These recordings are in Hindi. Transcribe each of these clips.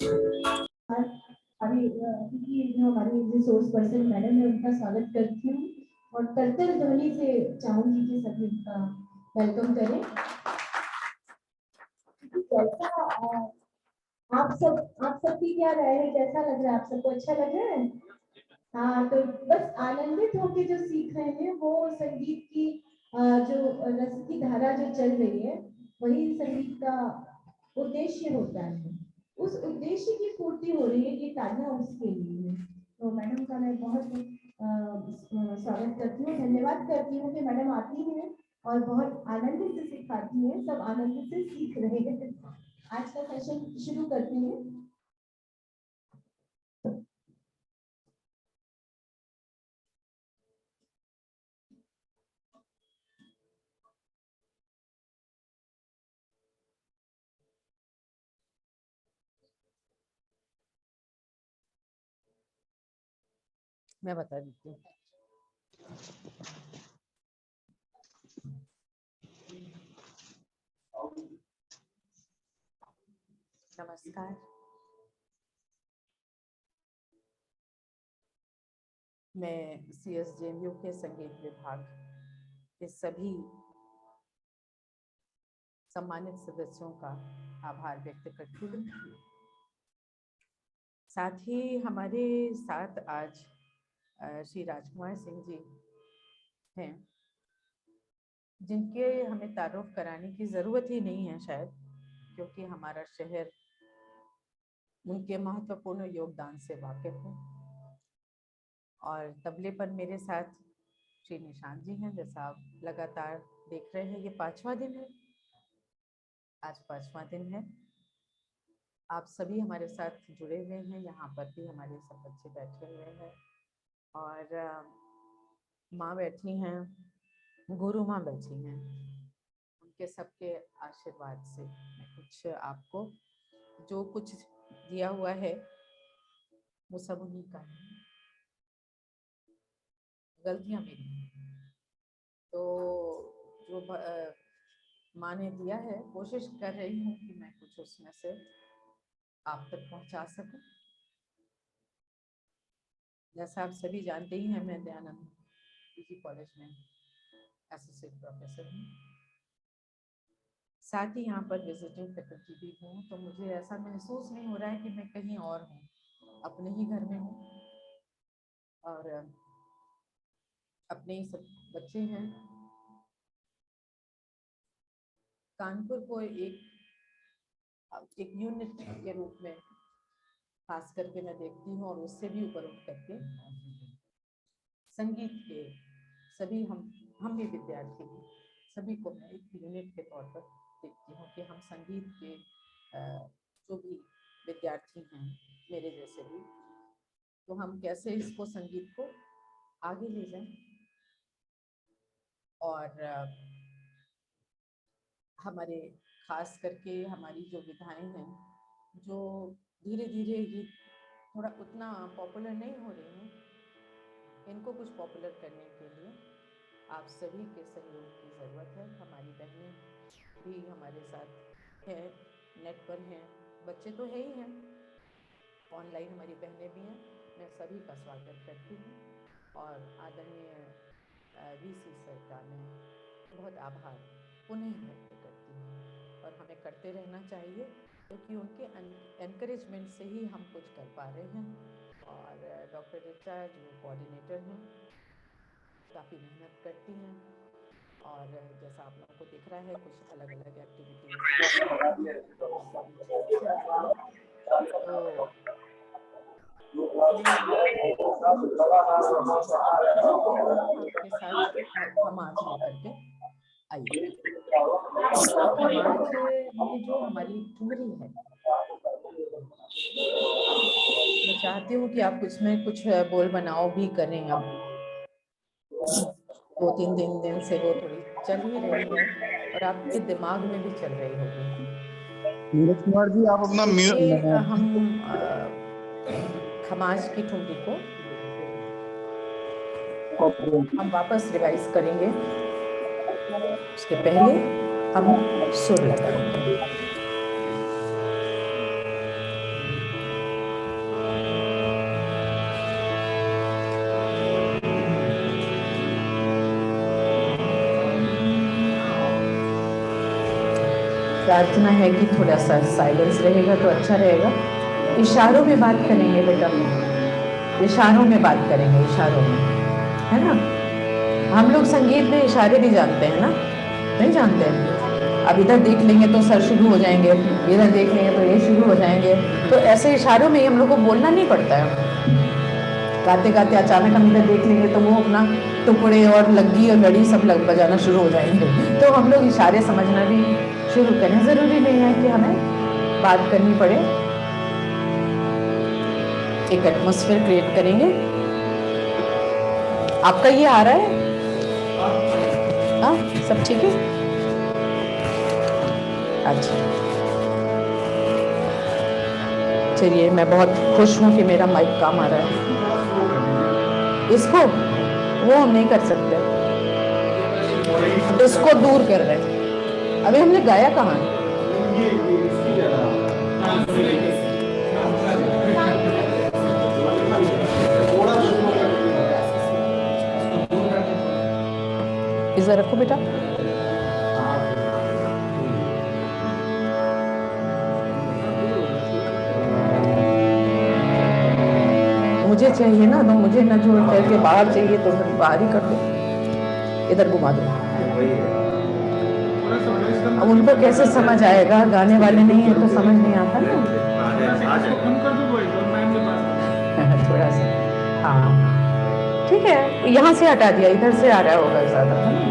अभी जो हमारी रिसोर्स पर्सन मैडम है उनका स्वागत करती हूँ और करतल ध्वनि से चाहूंगी कि सभी उनका वेलकम करें। कैसा आप सबकी क्या राय है, कैसा लग रहा है? आप सबको अच्छा लग रहा है? हाँ, तो बस आनंदित होकर जो सीख रहे हैं वो संगीत की जो रस की धारा जो चल रही है वही संगीत का उद्देश्य होता है। उस उद्देश्य की पूर्ति हो रही है, ये तालियां उसके लिए है। तो मैडम का मैं बहुत स्वागत करती हूँ, धन्यवाद करती हूँ कि मैडम आती हैं और बहुत आनंद से सिखाती हैं, सब आनंद से सीख रहे हैं। आज का सेशन शुरू करते हैं। मैं बता देती हूँ। नमस्कार, मैं CSJMU के संगीत विभाग के सभी सम्मानित सदस्यों का आभार व्यक्त करती हूँ। साथ ही हमारे साथ आज श्री राजकुमार सिंह जी हैं, जिनके हमें तारुफ कराने की ज़रूरत ही नहीं है शायद, क्योंकि हमारा शहर उनके महत्वपूर्ण योगदान से वाकिफ है। और तबले पर मेरे साथ श्री निशांत जी हैं, जैसा आप लगातार देख रहे हैं। ये 5वां दिन है, आज 5वां दिन है। आप सभी हमारे साथ जुड़े हुए हैं, यहाँ पर भी हमारे सब बच्चे बैठे हुए हैं और माँ बैठी हैं, गुरु माँ बैठी हैं। उनके सबके आशीर्वाद से मैं कुछ आपको जो कुछ दिया हुआ है वो सब उन्हीं का है, गलतियाँ मेरी हैं। तो जो माँ ने दिया है, कोशिश कर रही हूँ कि मैं कुछ उसमें से आप तक पहुँचा सकूँ। जैसा आप सभी जानते ही हैं, मैं दयानंद पीजी कॉलेज में एसोसिएट प्रोफेसर हूँ, साथ ही यहाँ पर विजिटिंग फैकल्टी भी हूँ। तो मुझे ऐसा महसूस नहीं हो रहा है कि मैं कहीं और हूँ, अपने ही घर में हूँ और अपने ही सब बच्चे हैं। कानपुर को एक यूनिट के रूप में खास करके मैं देखती हूँ और उससे भी ऊपर उठ करके संगीत के सभी हम भी विद्यार्थी हैं, सभी को मैं एक यूनिट के तौर पर देखती हूँ कि हम संगीत के जो भी विद्यार्थी हैं मेरे जैसे भी, तो हम कैसे इसको संगीत को आगे ले जाएं और हमारे खास करके हमारी जो विधाएं हैं जो धीरे धीरे ये थोड़ा उतना पॉपुलर नहीं हो रही हैं, इनको कुछ पॉपुलर करने के लिए आप सभी के सहयोग की ज़रूरत है। हमारी बहनें भी हमारे साथ हैं, नेट पर हैं, बच्चे तो है ही हैं, ऑनलाइन हमारी बहनें भी हैं। मैं सभी का स्वागत करती हूँ और आदरणीय VC सर का मैं बहुत आभार पुनः व्यक्त करती हूँ और हमें करते रहना चाहिए, क्योंकि उनके एनकरेजमेंट से ही हम कुछ कर पा रहे हैं। और डॉक्टर ऋचा जो कोऑर्डिनेटर हैं, काफ़ी मेहनत करती हैं और जैसा आप लोगों को दिख रहा है कुछ अलग अलग एक्टिविटीज़ आपके साथ खमाज लेकर के आइए। खमाज में जो हमारी ठुमरी है, मैं चाहती हूँ कि आप उसमें कुछ बोल बनाओ भी करें। अब 2-3 दिन से वो थोड़ी चल ही रही है और आपके दिमाग में भी चल रही होगी। नीरज कुमार जी, आप अपना हम खमाज की ठुमरी को हम वापस रिवाइज करेंगे। उसके पहले हम सुर लगाएंगे। प्रार्थना है कि थोड़ा सा साइलेंस रहेगा तो अच्छा रहेगा। इशारों में बात करेंगे बेटा, इशारों में बात करेंगे, इशारों में, है ना। हम लोग संगीत में इशारे भी जानते हैं ना, नहीं जानते हैं? अब इधर देख लेंगे तो सर शुरू हो जाएंगे, इधर देख लेंगे तो ये शुरू हो जाएंगे, तो ऐसे इशारों में ही हम लोग को बोलना नहीं पड़ता है। गाते गाते अचानक हम इधर देख लेंगे तो वो अपना टुकड़े और लग्गी और लड़ी सब लग बजाना शुरू हो जाएंगे। तो हम लोग इशारे समझना भी शुरू करें। ज़रूरी नहीं है कि हमें बात करनी पड़े, एक एटमॉस्फेयर क्रिएट करेंगे। आपका ये आ रहा है? हाँ, सब ठीक है? अच्छा, चलिए, मैं बहुत खुश हूँ कि मेरा माइक काम आ रहा है। इसको वो हम नहीं कर सकते, इसको दूर कर रहे हैं। अभी हमने गाया कहाँ? इधर रखो बेटा। मुझे चाहिए ना, तो मुझे ना जो करके बाहर चाहिए तो फिर बाहर ही कर दो, इधर घुमा दो। अब उनको कैसे समझ आएगा? गाने वाले नहीं है तो समझ नहीं आता ना। थोड़ा सा, हाँ ठीक है, यहाँ से हटा दिया, इधर से आ रहा होगा ज्यादा, है ना।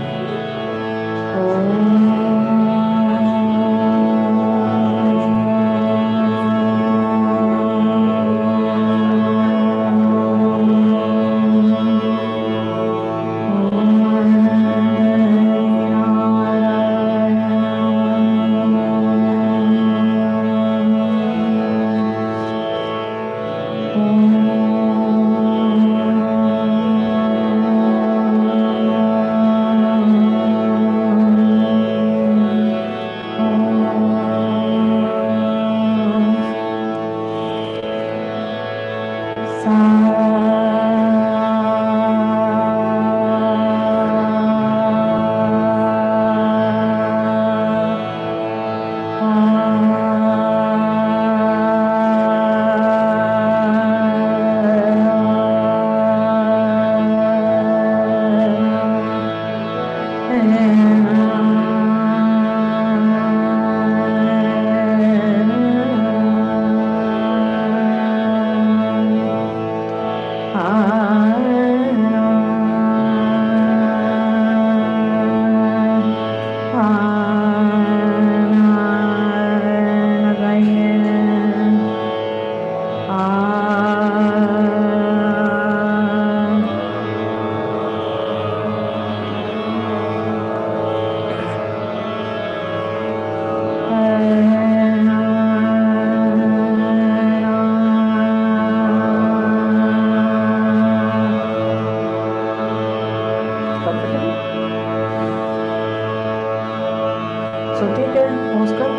ठीक है, नमस्कार।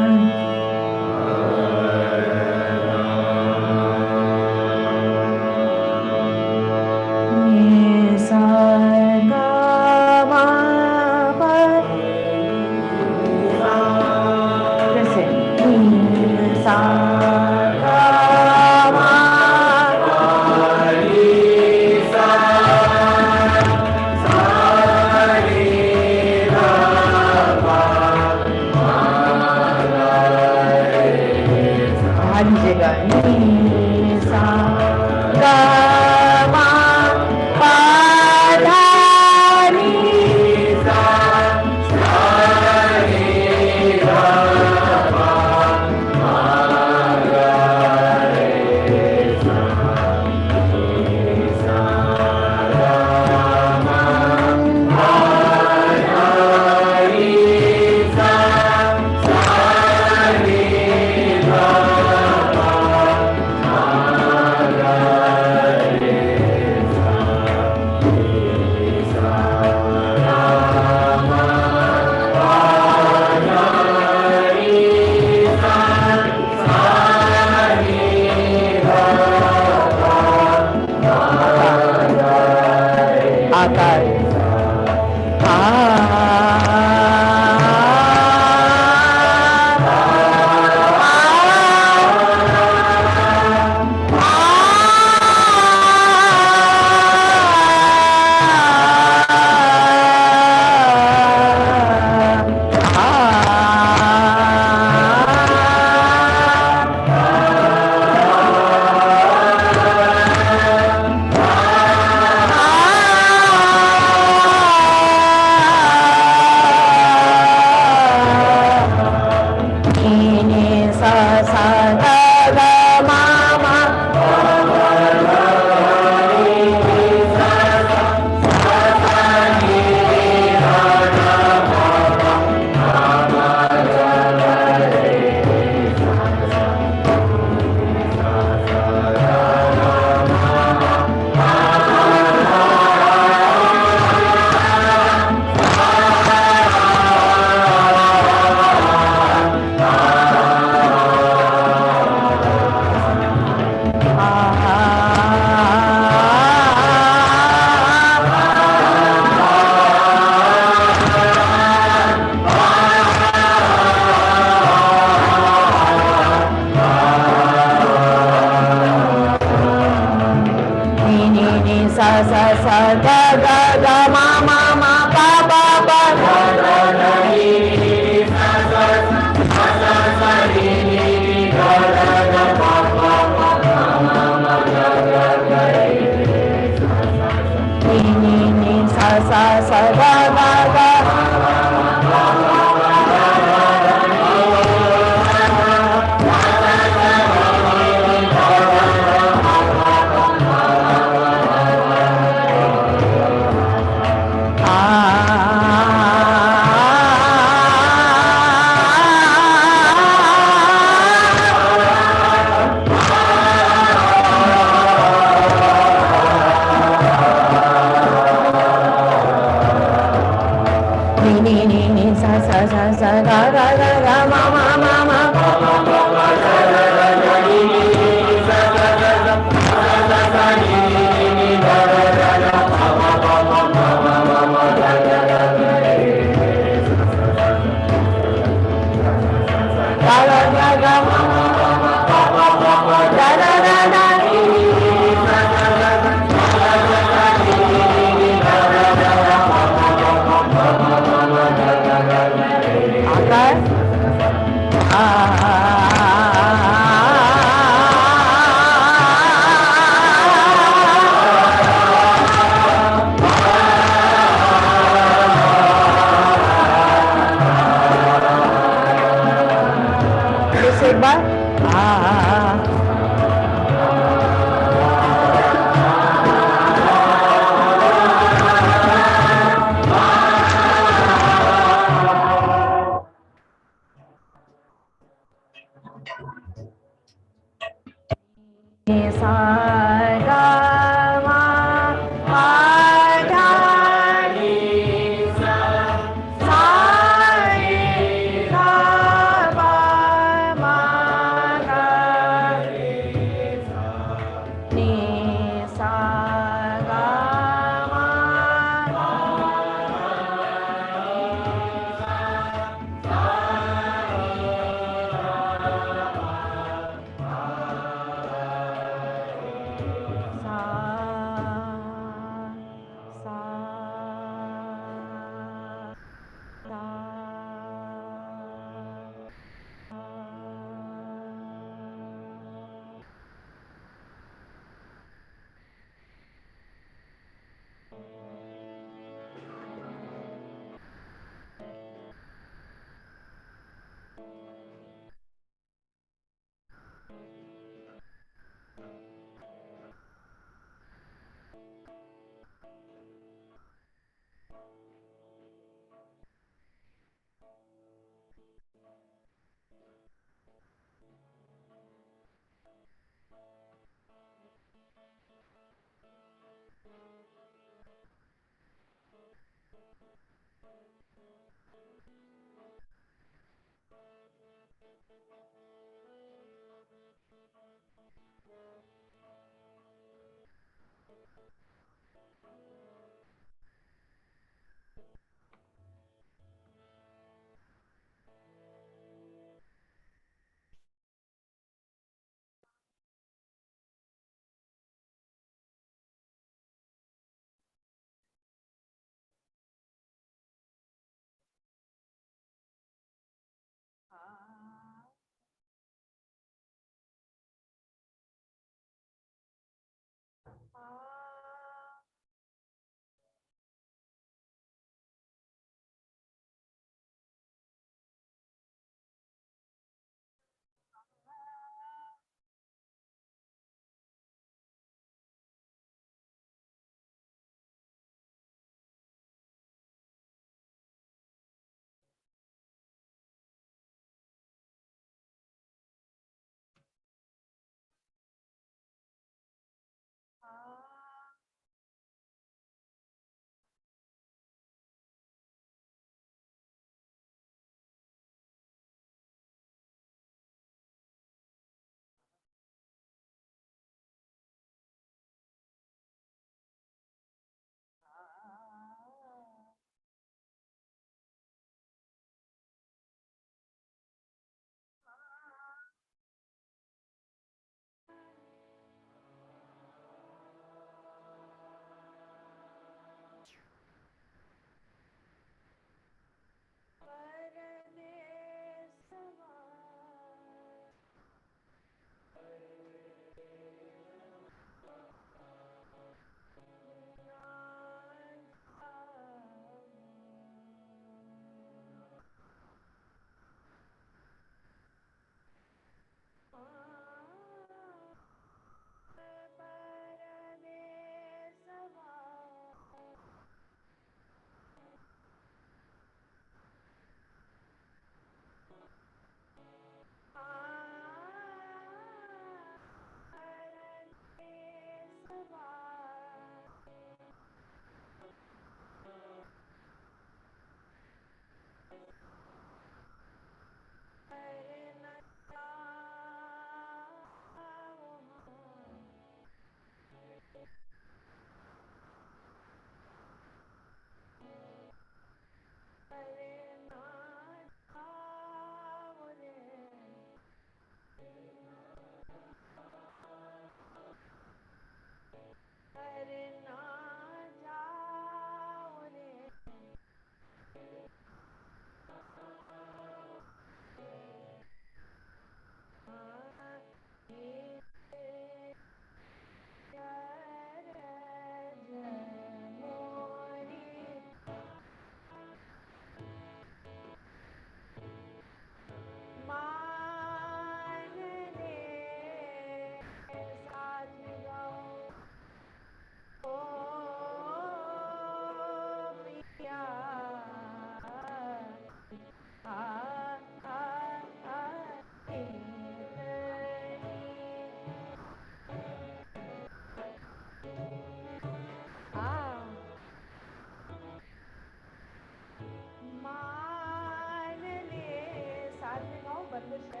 कुछ है?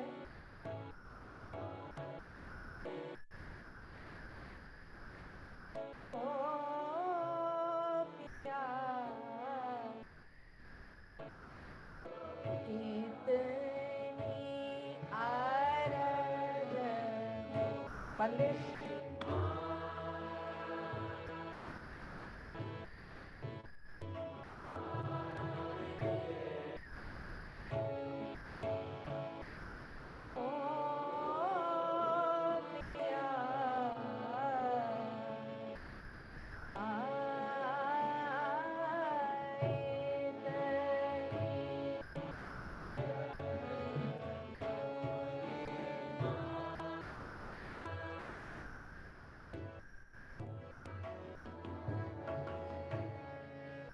ओ पिया कितनी आरज़ है। बंदिश। ओ पिया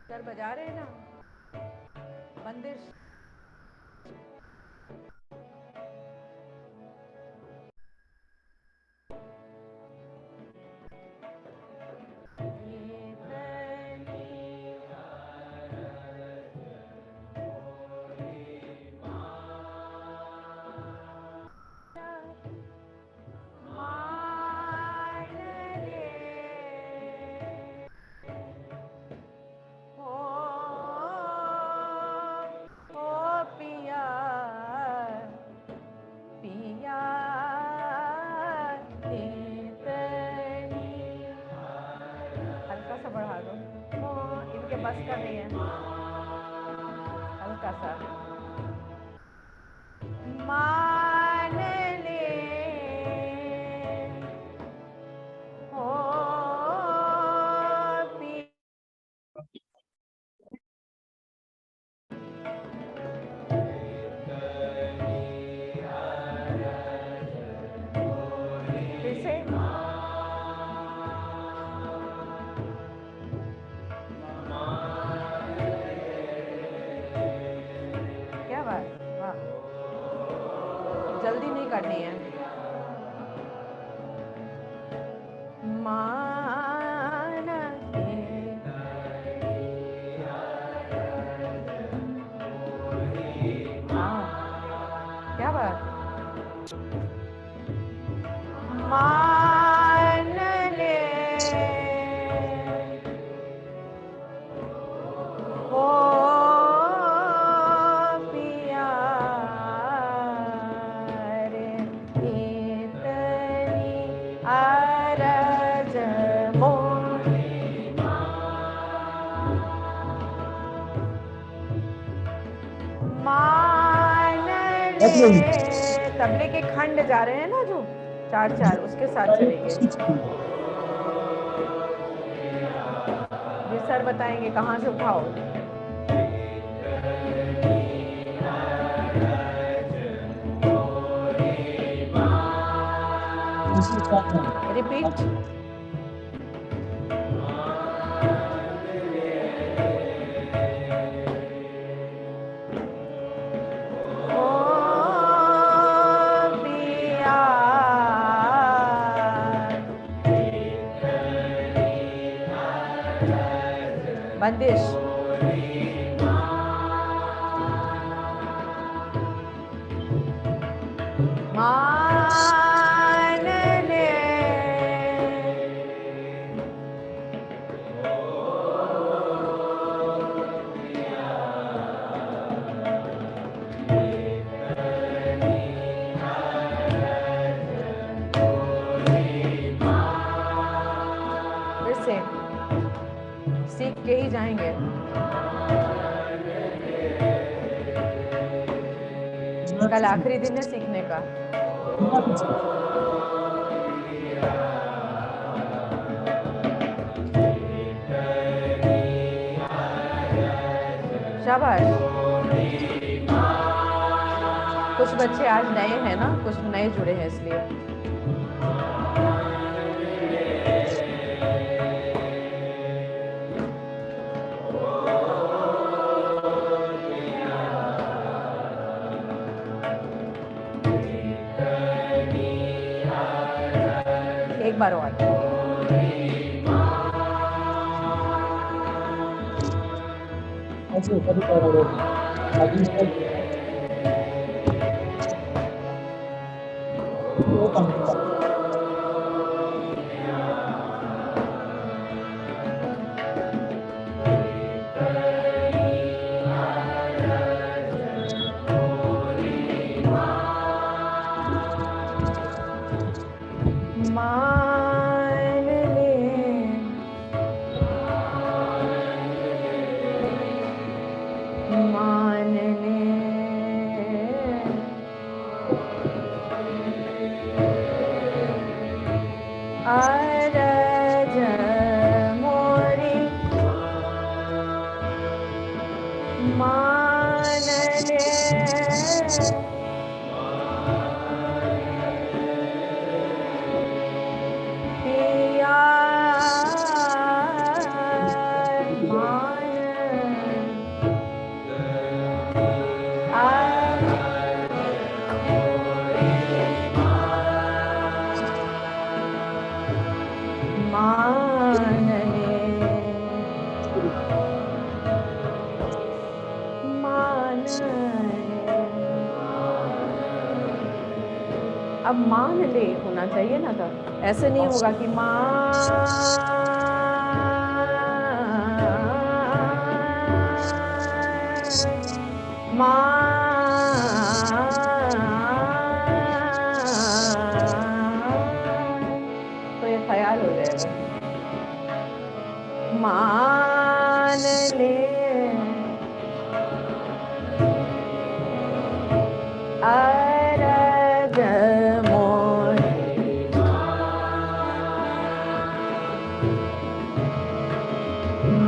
सर बजा रहे हैं ना? बंदिश। हल्का सा बढ़ा दो। इनके बस का नहीं है। हल्का सा। मान ले हो फिर से। क्या बात, वाह। जल्दी नहीं करनी है। मान क्या बात। मान ले हो पिया रे इतनी अरज मान ले। तबले के खंड जा रहे हैं ना जो 4-4, उसके साथ चलेंगे। जी सर बताएंगे कहाँ से उठाओ। रिपीट। बंदिश। मान ले फिर से सीख के ही जाएंगे। कल आखिरी दिन है सीखने का। शाबाश। कुछ बच्चे आज नए हैं ना, कुछ नए जुड़े हैं इसलिए। एक बार और। वो कम होता है। मान ले, मान ले, अरज मोरी मान ले, पिया मान मान ले, मान ले। अब मान ले होना चाहिए ना था, ऐसे नहीं होगा कि तो ये ख्याल हो जाएगा। मान ले, अरज मोरी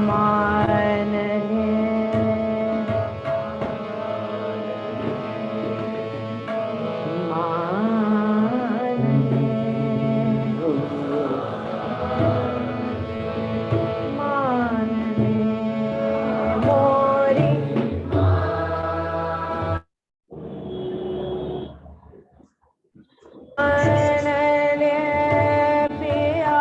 मान ले, मान ले, मान ले मोरी मान ले, पिया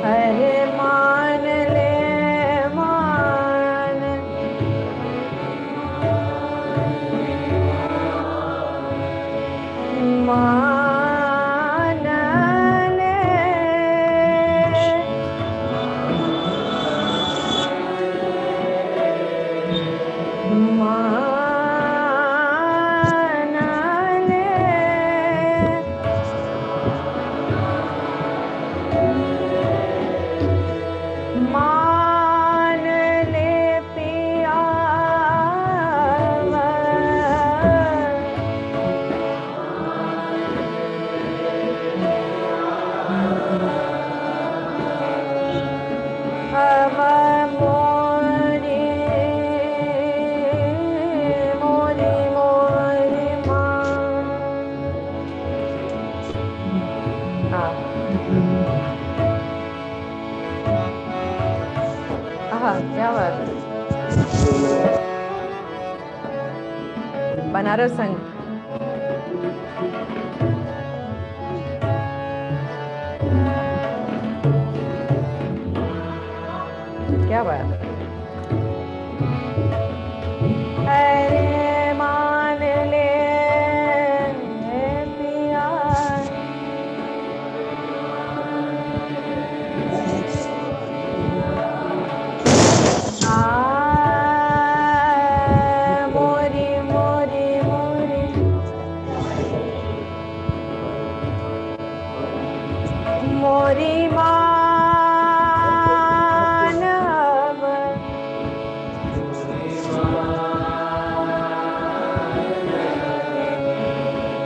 अरे मान ले, मान मान ले, मान ले, मान ले पिया अब मोरी मोरी मोरी माँ। हाँ क्या बात है। बनारस संघ क्या बात है। अरे मान ले पिया मोरी मोरी मोरी मोरी मानव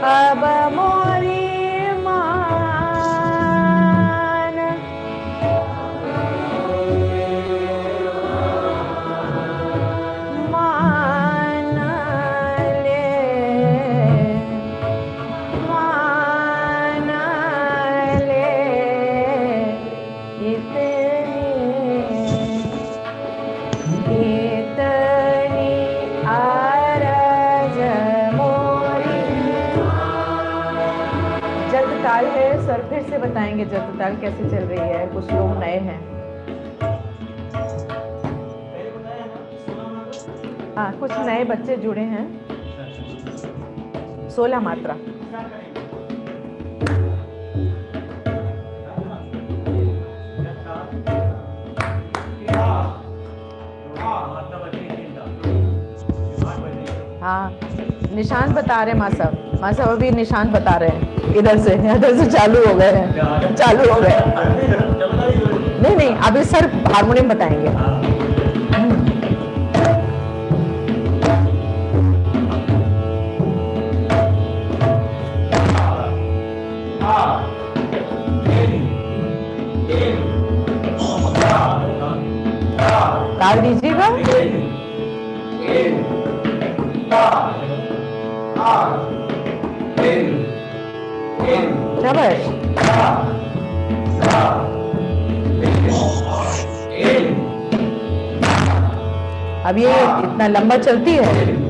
अब मोरी मान मान ले, मान ले, इतनी अरज मोरी। जल्द ताल है सर, फिर से बताएंगे जल्द ताल कैसे चल रही है, कुछ लोग नए हैं। हाँ, कुछ नए बच्चे जुड़े हैं। 16 मात्रा। हाँ, निशान बता रहे माँ साहब अभी निशान बता रहे हैं। इधर से चालू हो गए हैं, चालू हो गए। नहीं, अभी सर हारमोनियम बताएंगे। ताल दीजिएगा। शाबाश। अब ये इतना लंबा चलती है।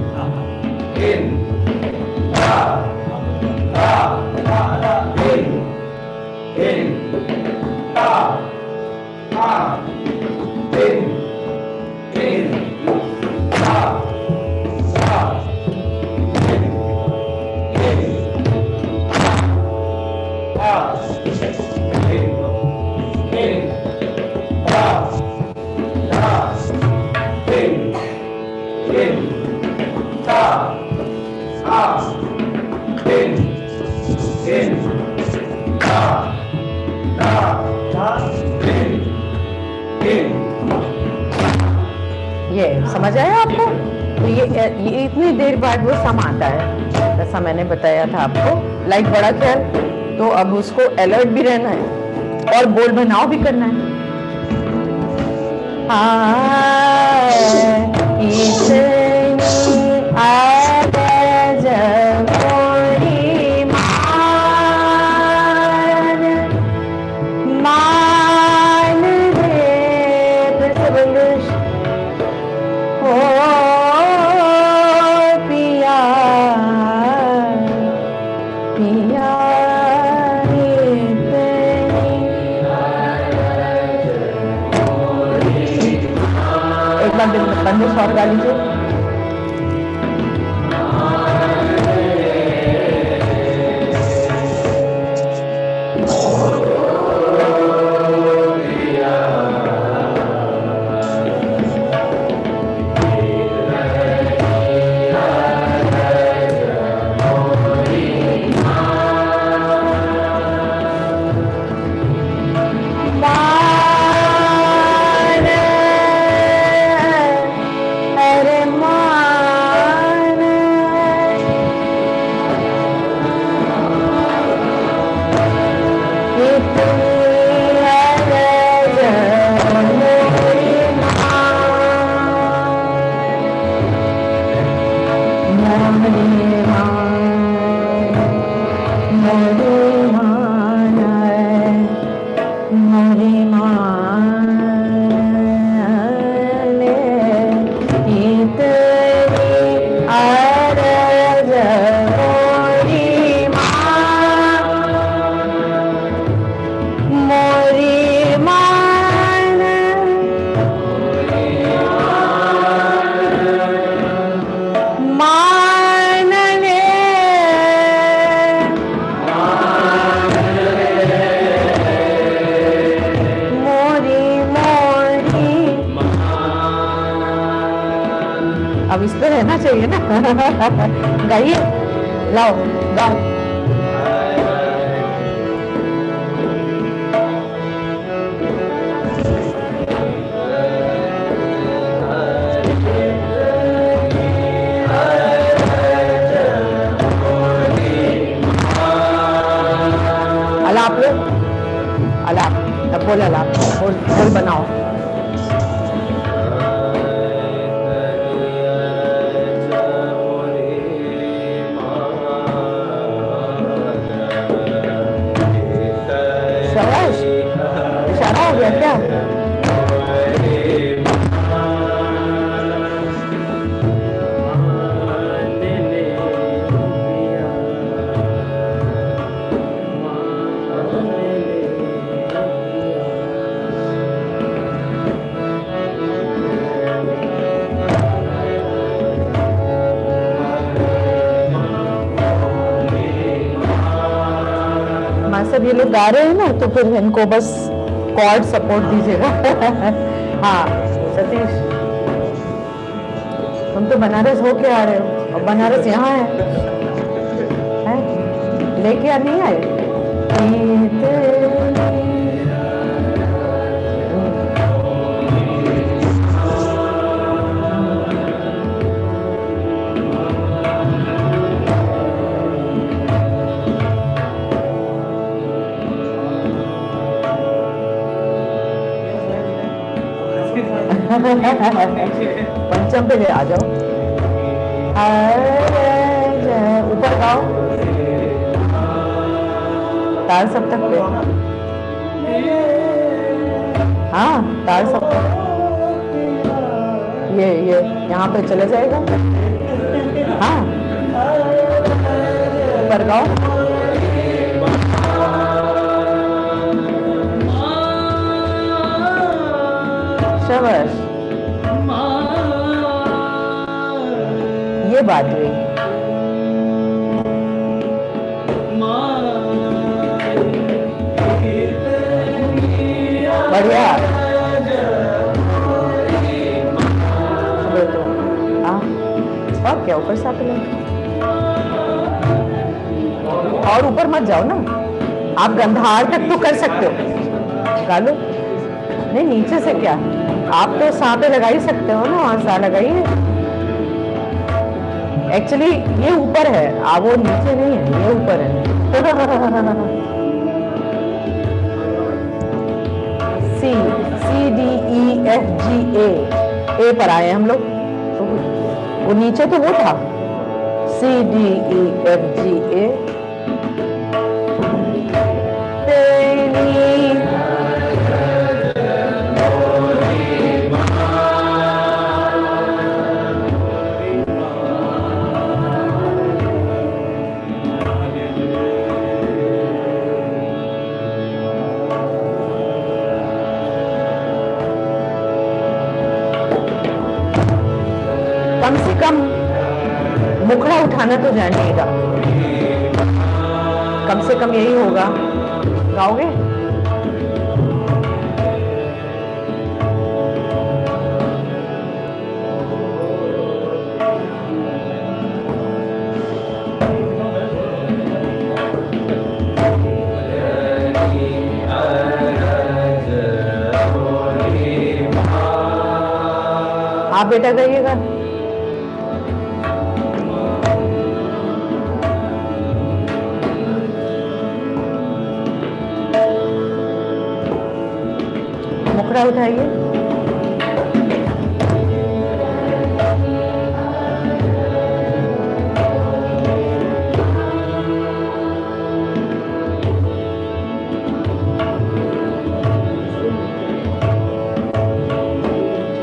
ये समझ आया आपको? तो ये इतनी देर बाद वो सम आता है, जैसा मैंने बताया था आपको। लाइक बड़ा ख्याल। तो अब उसको अलर्ट भी रहना है और बोल बनाओ भी करना है। बंदिश और गा लीजिए। अब इस पे रहना चाहिए ना। गाइए, लाओ गाओ। अलाप लो, अलाप, अब बोल अलाप, बोल बनाओ। इशारा हो गया क्या? जब ये लोग गा रहे हैं ना तो फिर इनको बस कॉर्ड सपोर्ट दीजिएगा। हाँ सतीश, तुम तो बनारस होके आ रहे हो और बनारस यहाँ है? लेके आ नहीं आए? पंचम पे आ जाओ, ऊपर गाओ ताल सप्तक पे। हाँ ताल सप्तक, ये यहाँ पे चले जाएगा। हाँ ऊपर गाओ। शाबाश, ये बात हुई। बढ़िया, और क्या ऊपर से आप और ऊपर मत जाओ ना, आप गंधार तक तो कर सकते हो, गा लो। नहीं नीचे से क्या, आप तो सा पे लगा ही सकते हो ना, वहां सा लगाइए। एक्चुअली ये ऊपर है, आप वो नीचे नहीं है, ये ऊपर है। सी C D E F G ए पर आए हम लोग, तो वो नीचे तो वो था C D E F G ए। कम से कम मुखड़ा उठाना तो जानिएगा, कम से कम यही होगा। गाओगे? आप बेटा गाइएगा। मुखड़ा उठाइए।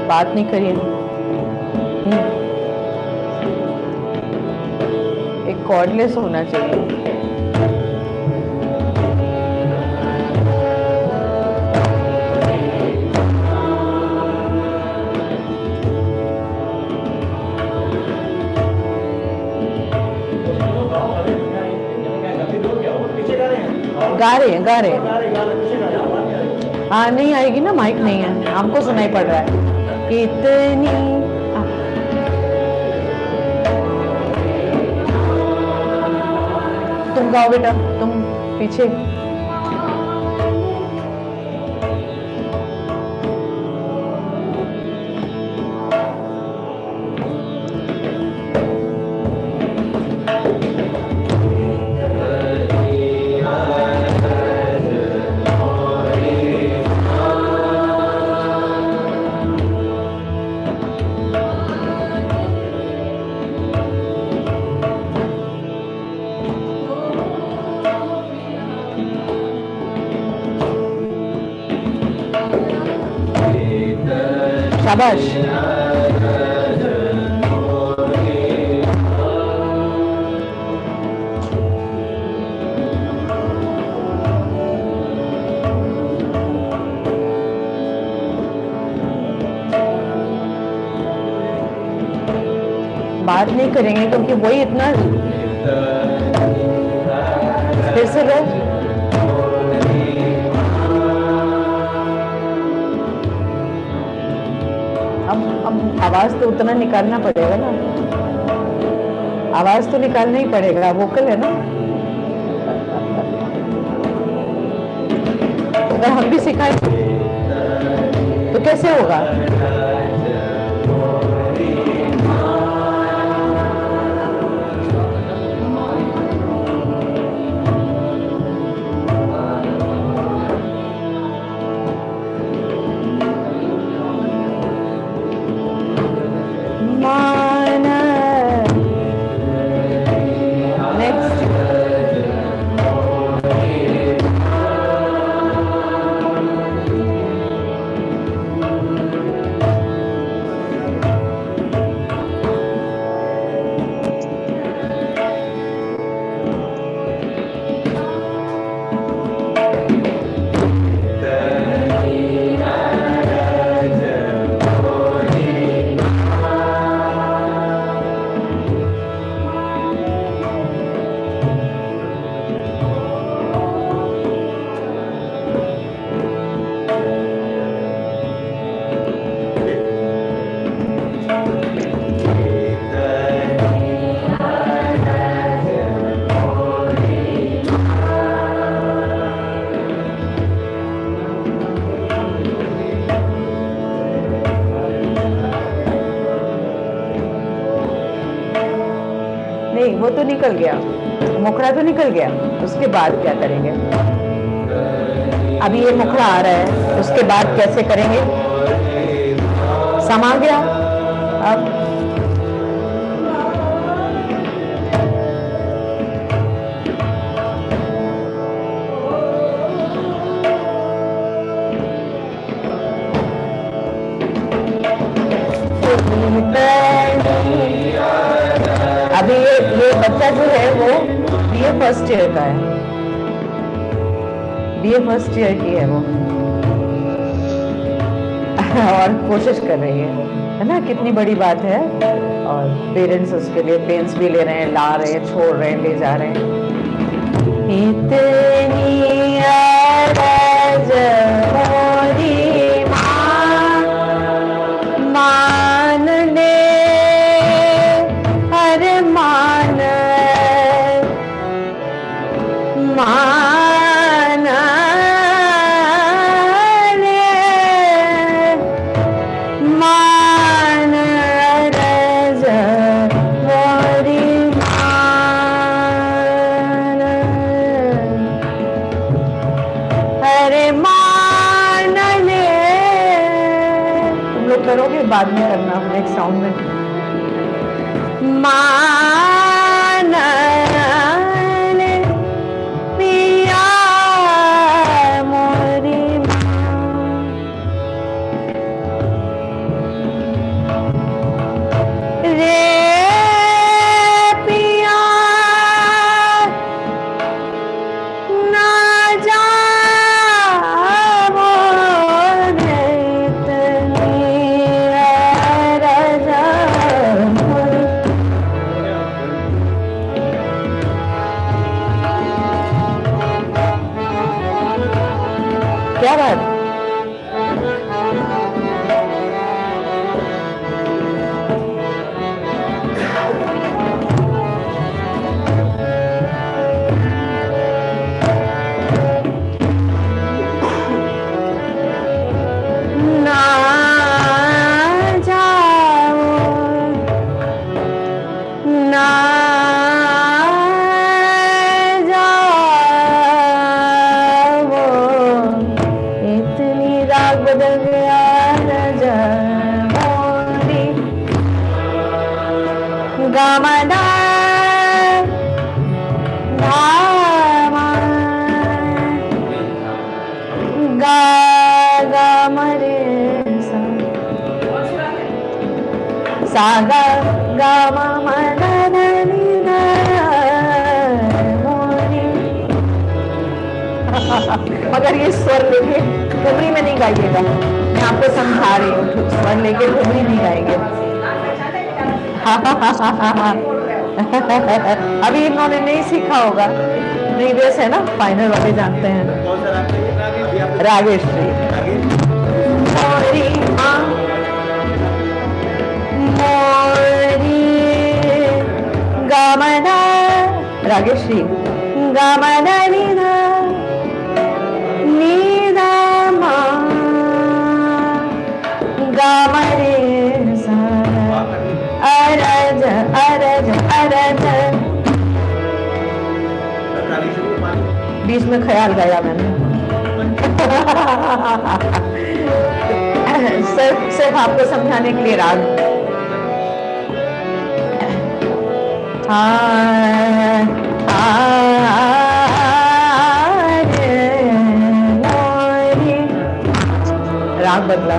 बात नहीं करिए, एक कॉर्डलेस होना चाहिए। गा रहे हैं। हाँ नहीं आएगी ना, माइक नहीं है, हमको सुनाई पड़ रहा है इतनी। तुम गाओ बेटा, तुम पीछे। शाबाश। बात नहीं करेंगे क्योंकि वही इतना। फिर से गए आवाज तो उतना निकालना पड़ेगा ना, आवाज तो निकालना ही पड़ेगा, वोकल है ना। अगर हम भी सिखाएं तो कैसे होगा? नहीं, वो तो निकल गया, मुखड़ा तो निकल गया, उसके बाद क्या करेंगे? अभी ये मुखड़ा आ रहा है, उसके बाद कैसे करेंगे? समा गया अब। अभी ये बच्चा जो है वो बीए फर्स्ट ईयर का है, बीए फर्स्ट ईयर की है वो और कोशिश कर रही है ना, कितनी बड़ी बात है। और पेरेंट्स उसके लिए पेन्स भी ले रहे हैं, ला रहे हैं, छोड़ रहे हैं, ले जा रहे हैं। इतनी अरज मोरी मान ले, अरे मान मान ले, मान रज मोरी मान, अरे मान ले। तुम लोग करोगे, बाद में करना नेक्स्ट साउंड में। मान ले पिया मोरी रे पिया ना जावो रे इतनी अरज मोरी। क्या बात? ना जाओ, ना जाओ, इतनी राग बदल गया रज मोरी। गमना धामा गा गा मरे सा, सा गा गा मा मा धा धा नी धा मोरी। मगर ये स्वर लेके ठुमरी में नहीं गाइएगा, मैं आपको समझा रही हूँ, स्वर लेके ठुमरी नहीं गाएंगे। अभी इन्होंने नहीं सीखा होगा, प्रीवियस है ना, फाइनल वाले जानते हैं। रागेश्वरी मोरी माँ गमन रागेश्री गमन निध निध मा गमरे सा अरज अरज अरज। बीच में ख्याल गाया मैंने। सिर्फ आपको समझाने के लिए राग। राग बदला।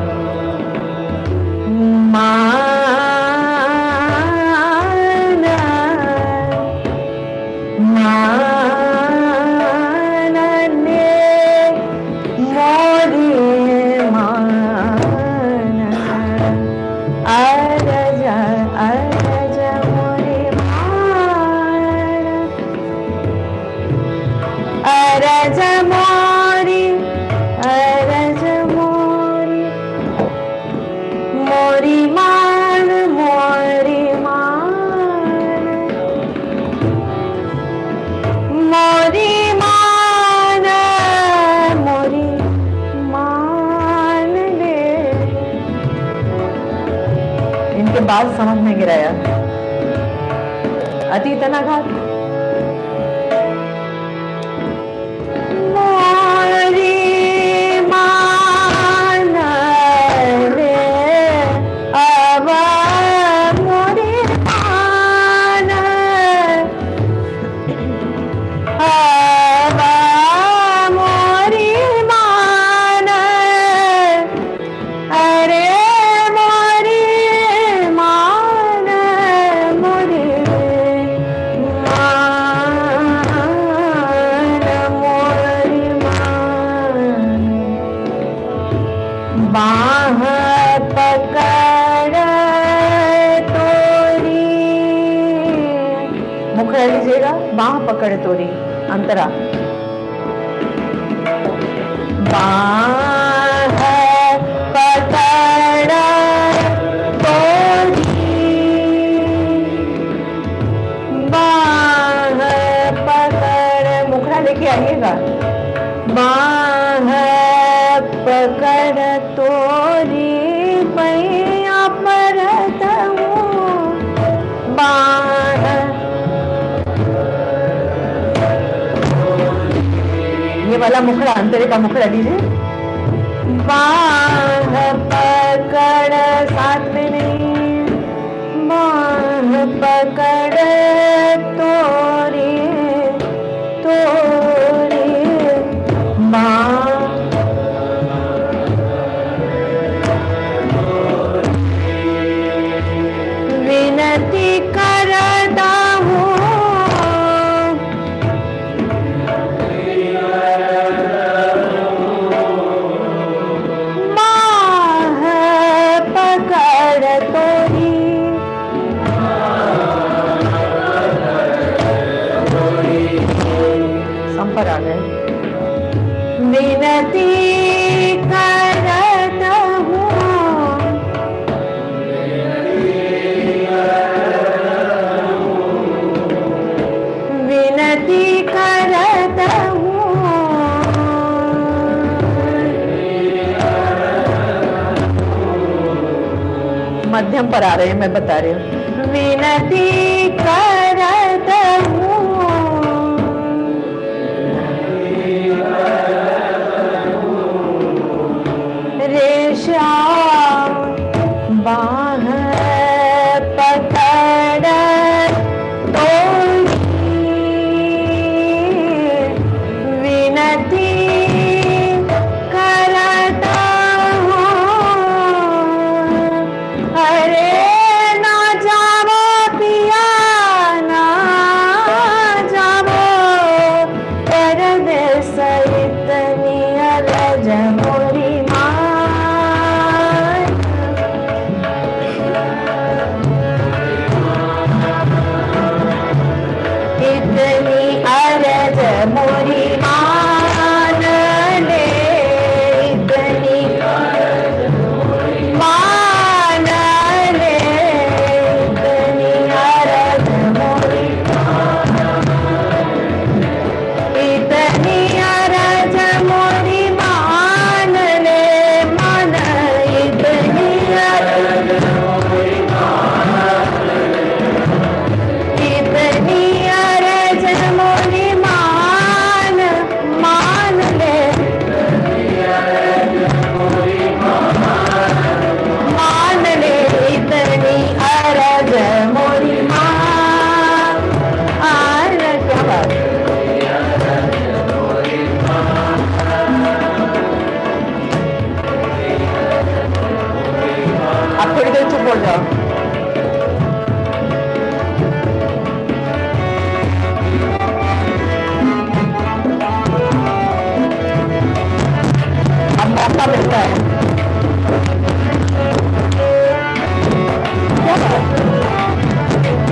बात समझ में गिराया। अतीत अनाघात बाह पकड़ तोरी अंतरा बाह पकड़ तोरी बाह पकड़ मुखड़ा लेके आइएगा। बाह पकड़ तोरी पैया परत बाह ये वाला मुखड़ा अंतरे का मुखड़ा लीजिए। बाह पकड़ साथ में नहीं बाह पकड़ तोरी तोरी विनती करता हूँ पर आ गए। विनती करत हूँ विनती करत हूँ मध्यम पर आ रहे हैं मैं बता रही हूँ। विनती करत हूँ बाह पकड़ तोरी विनती करता हूँ अरे ना जावो पिया ना जावो परदेस इतनी अरज मोरी माँ चुप हो जाओ। अब मौका मिलता है। क्या बात है?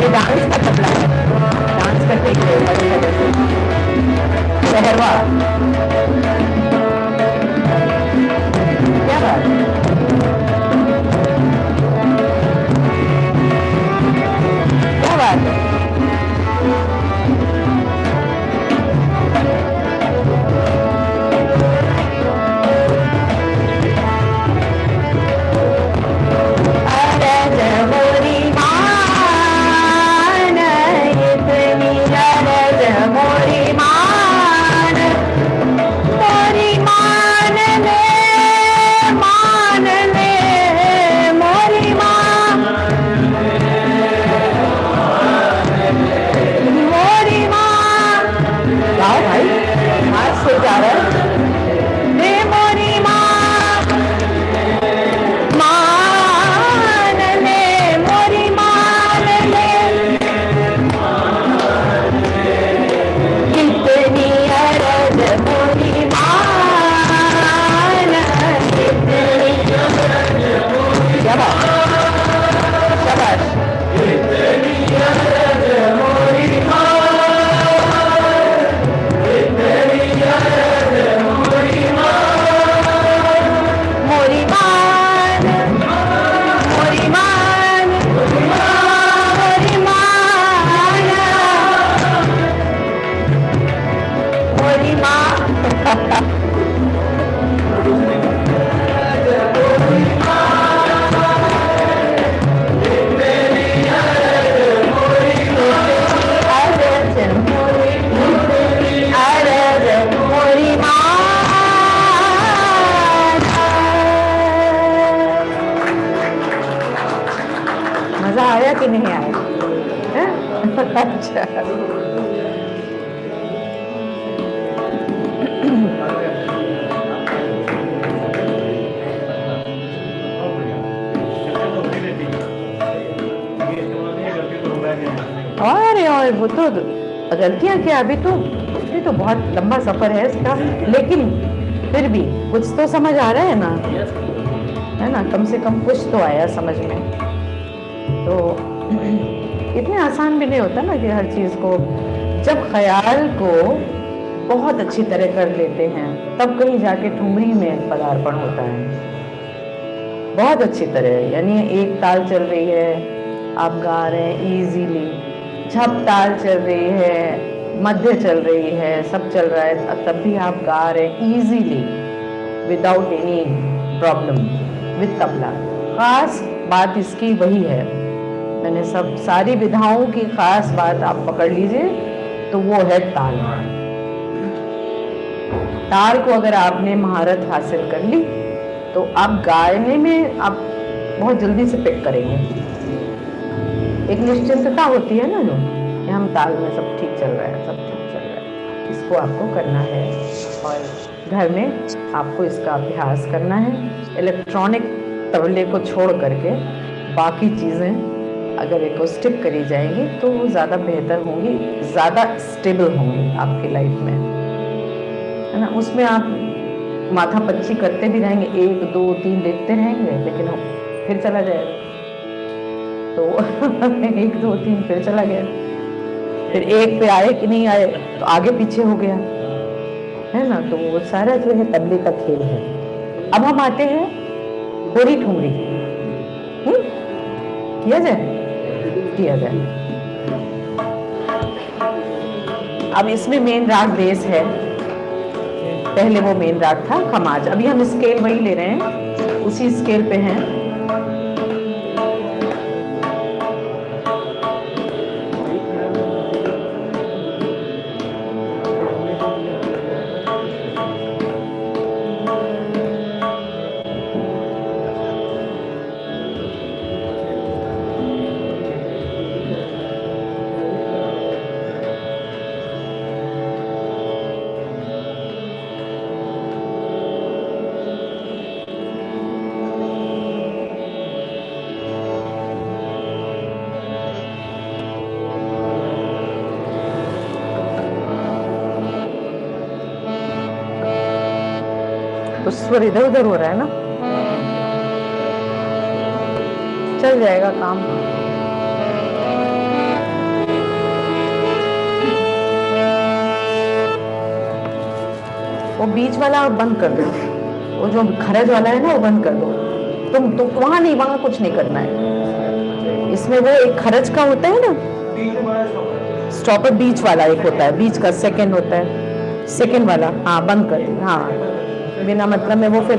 ये डांस का तबला है, डांस करने के लिए बड़ी वजह से पहरवा। क्या बात है? क्या बात है? अरे मोरी मान, इतनी अरज मोरी मान, मोरी मान ले, मोरी मान, मोरी मान। गाओ भाई, हाथ से जा रहा है। ले मोरी मान, मान ले, मोरी मान ले, कितनी अरज मोरी मान, कितनी। क्या बात, क्या बात। मोरी मान, मोरी मान, मोरी मान, मोरी मान। अरज मोरी मान। मजा आया कि नहीं आया? हैं? अच्छा। और वो तो गलतियां क्या, अभी तो ये तो बहुत लंबा सफर है इसका, लेकिन फिर भी कुछ तो समझ आ रहा है ना, है ना? कम से कम कुछ तो आया समझ में। तो इतने आसान भी नहीं होता ना कि हर चीज को, जब ख्याल को बहुत अच्छी तरह कर लेते हैं तब कहीं जाके ठुमरी में पदार्पण होता है बहुत अच्छी तरह। यानी एक ताल चल रही है, आप गा रहे हैं इजीली, झप ताल चल रही है, मध्य चल रही है, सब चल रहा है, तब भी आप गा रहे हैं easily without any problem with tabla. खास बात इसकी वही है, मैंने सब सारी विधाओं की खास बात आप पकड़ लीजिए तो वो है ताल। ताल को अगर आपने महारत हासिल कर ली तो आप गाने में आप बहुत जल्दी से पिक करेंगे। एक निश्चिंतता होती है ना, जो कि हम ताल में सब ठीक चल रहा है, सब ठीक चल रहा है, इसको आपको करना है और घर में आपको इसका अभ्यास करना है। इलेक्ट्रॉनिक तबले को छोड़ करके बाकी चीज़ें अगर एकोस्टिक करी जाएंगी तो वो ज़्यादा बेहतर होंगी, ज़्यादा स्टेबल होंगी आपकी लाइफ में, है ना? उसमें आप माथा पच्ची करते भी रहेंगे, 1 2 3 देखते रहेंगे, लेकिन फिर चला जाएगा। तो 1 2 3 फिर चला गया, फिर 1 पे आए कि नहीं आए तो आगे पीछे हो गया, है ना? तो वो सारा जो है तबले का खेल है। अब हम आते हैं गोरी ठुमरी। किया जाए, किया जाए। अब इसमें मेन राग बेस है, पहले वो मेन राग था खमाज। अभी हम स्केल वही ले रहे हैं, उसी स्केल पे हैं। कुछ स्वर इधर उधर हो रहा है ना, चल जाएगा काम। वो बीच वाला बंद कर दो, वो जो खरज वाला है ना वो बंद कर दो। तुम तो वहां नहीं, वहां कुछ नहीं करना है। इसमें वो एक खरज का होता है ना स्टॉपर, बीच वाला एक होता है, बीच का सेकंड होता है, सेकंड वाला, हाँ बंद कर दो। हाँ बिना मतलब में वो फिर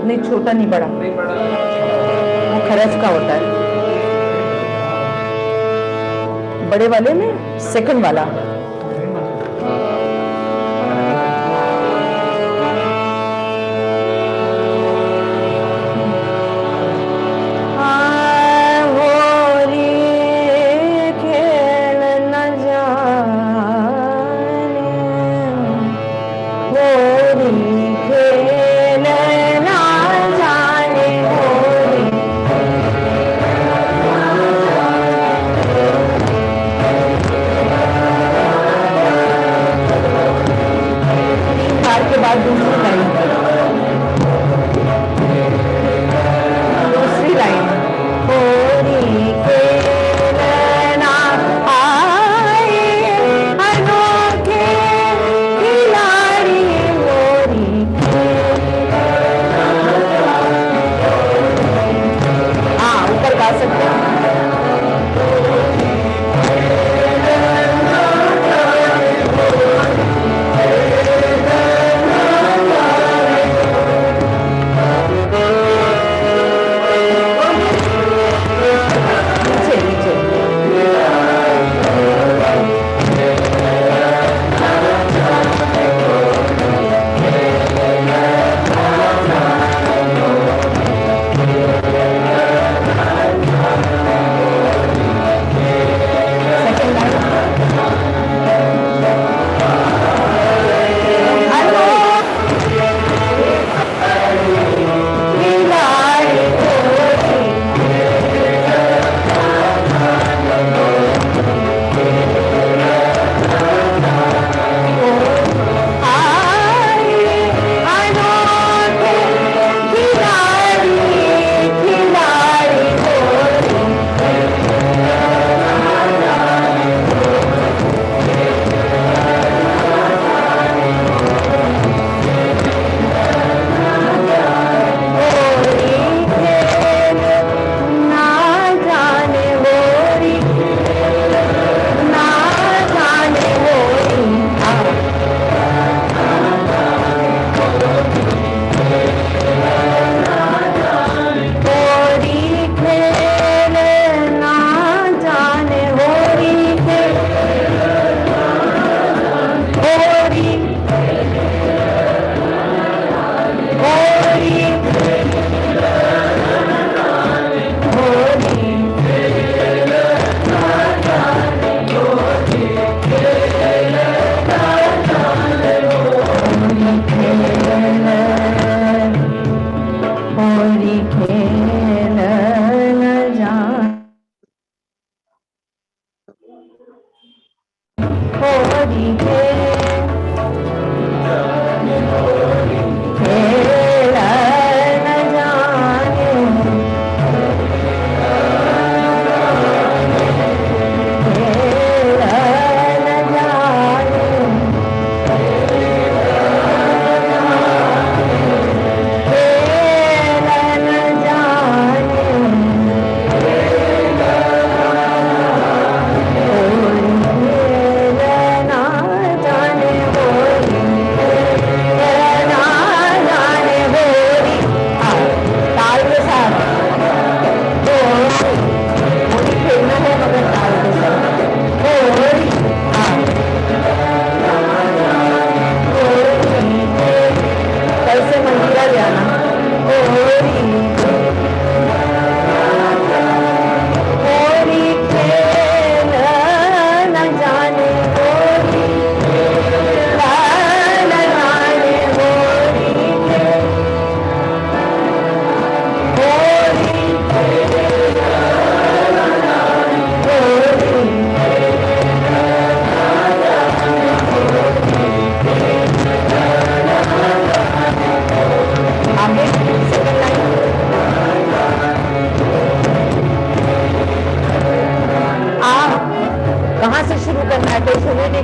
नहीं, छोटा नहीं बड़ा, वो खरज का होता है। बड़े वाले में सेकंड वाला,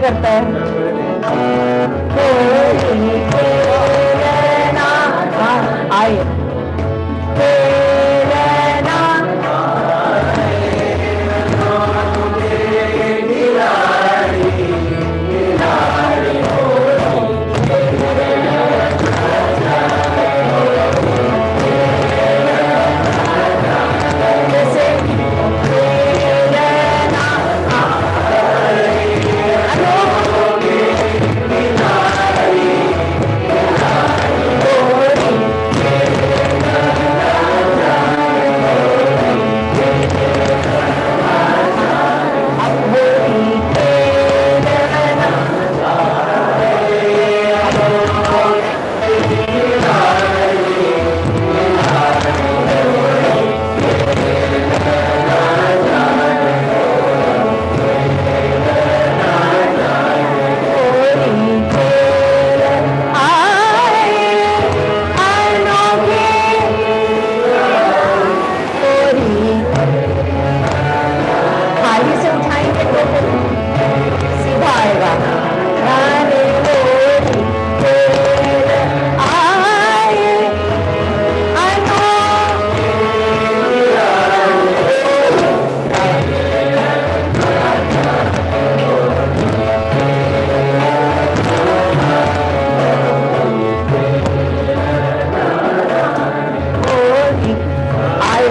करता है? कोई खेलना, हाँ आइए, खेलना जैसे खेलना, थाली से उठाएंगे तो सीधा आएगा। गाने लोरी खेल आए लोरी आए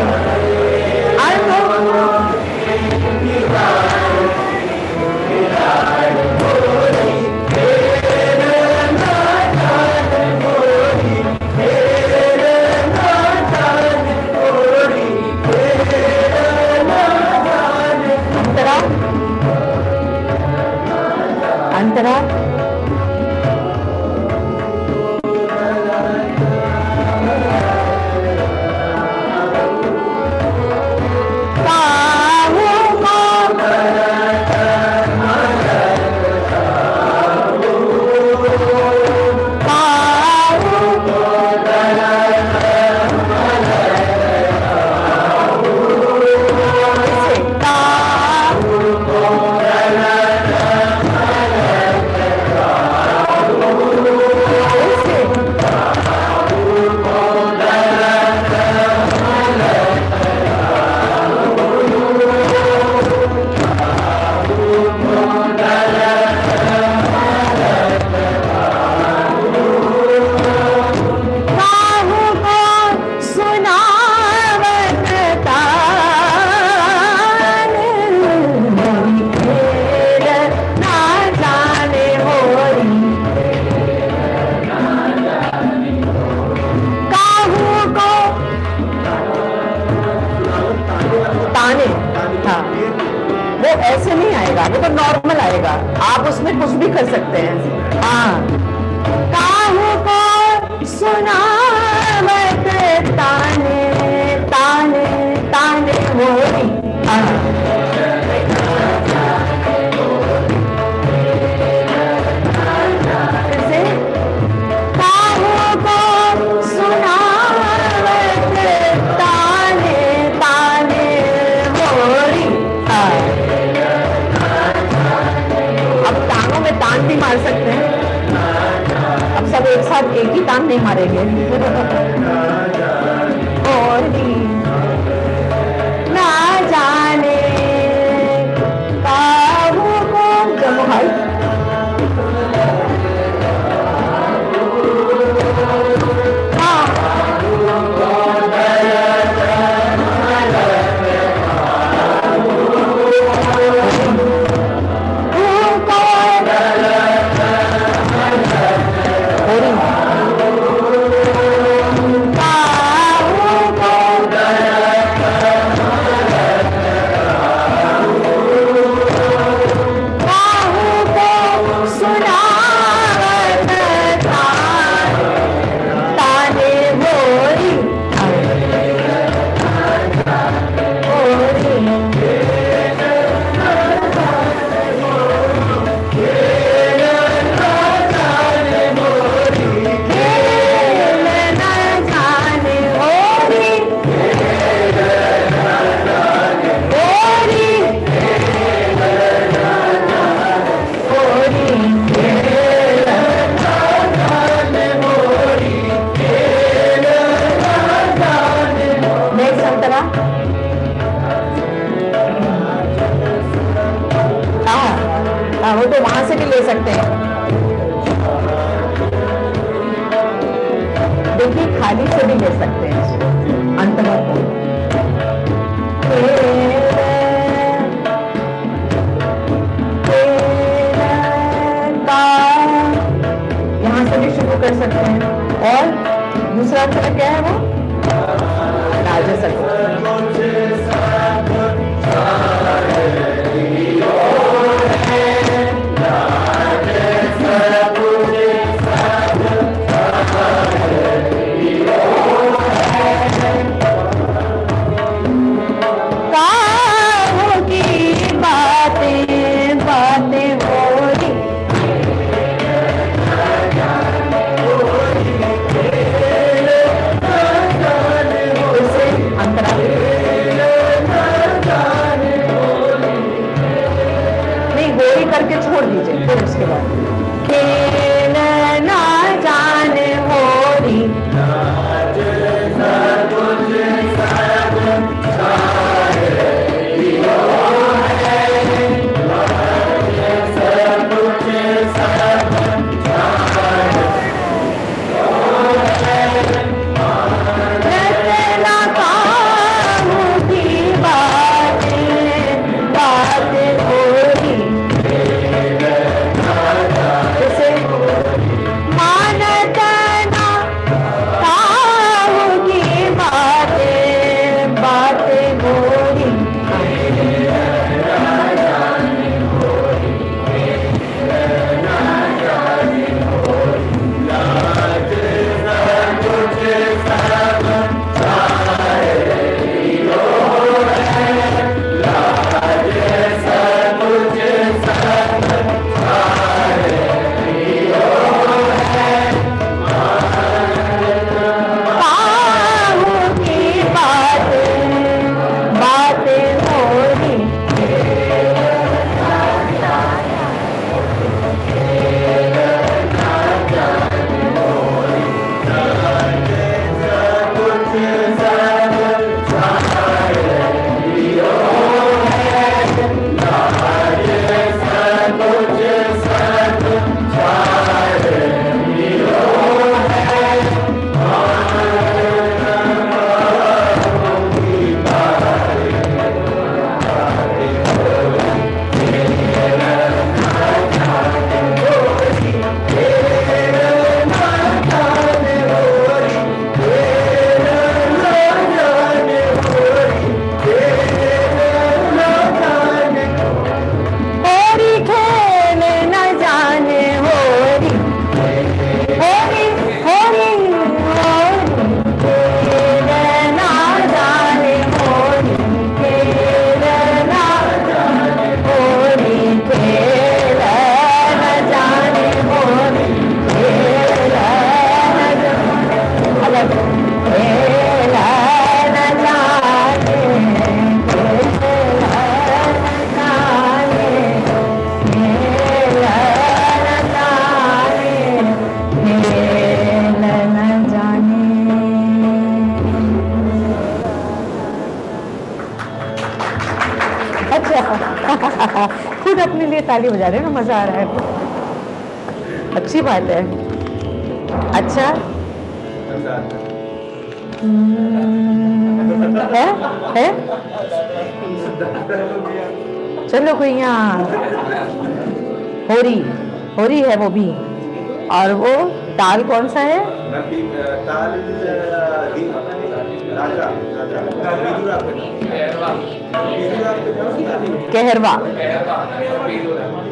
अंतरा अंतरा ताने, हाँ वो ऐसे नहीं आएगा, वो तो नॉर्मल आएगा, आप उसमें कुछ भी कर सकते हैं। हाँ काहू को सुनावत ताने ताने ताने मोरी, कैसे काहू को सुनावत ताने ताने मोरी। अब तानों में तान भी मार सकते हैं, अब सब एक साथ एक ही तान नहीं मारेंगे। और ना जाने काहू को जमो भाई, काहू को देखिए खाली से भी ले सकते हैं इसको, अंतरा को। यहाँ से भी शुरू कर सकते हैं। और दूसरा अंतरा क्या है वो? राजस। करके छोड़ दीजिए, फिर उसके बाद खेल ना जाने होरी, खुद अपने लिए ताली बजा रहे हैं ना, मजा आ रहा है, अच्छी बात है। अच्छा है? चलो कोई यहाँ होरी है वो भी, और वो ताल कौन सा है?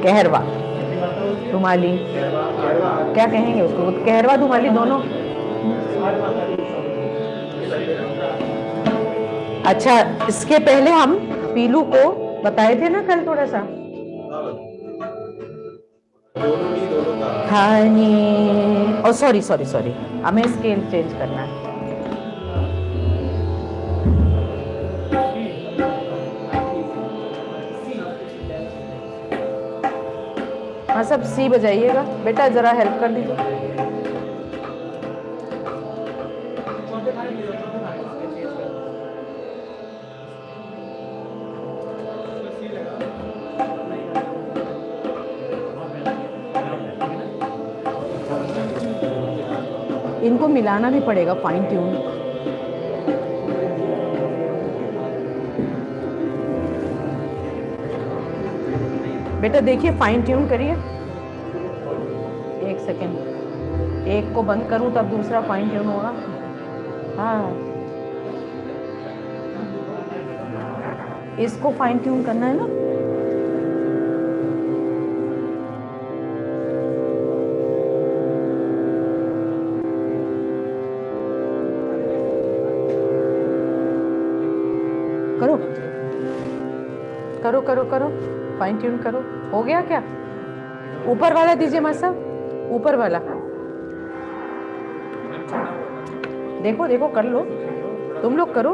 कहरवा धुमाली, क्या कहेंगे उसको? कहरवा धुमाली दोनों। अच्छा, इसके पहले हम पीलू को बताए थे ना कल थोड़ा सा, खाने, ओ सॉरी हमें स्केल चेंज करना है। हाँ सब सी बजाइएगा बेटा, जरा हेल्प कर दीजिए। इनको मिलाना भी पड़ेगा, फाइन ट्यून। बेटा देखिए, फाइन ट्यून करिए। एक सेकेंड, एक को बंद करूं तब दूसरा फाइन ट्यून होगा। हाँ, इसको फाइन ट्यून करना है ना। करो करो करो करो, फाइन ट्यून करो। हो गया क्या? ऊपर वाला दीजिए माँ साहब, ऊपर वाला देखो देखो, कर लो, तुम लोग करो।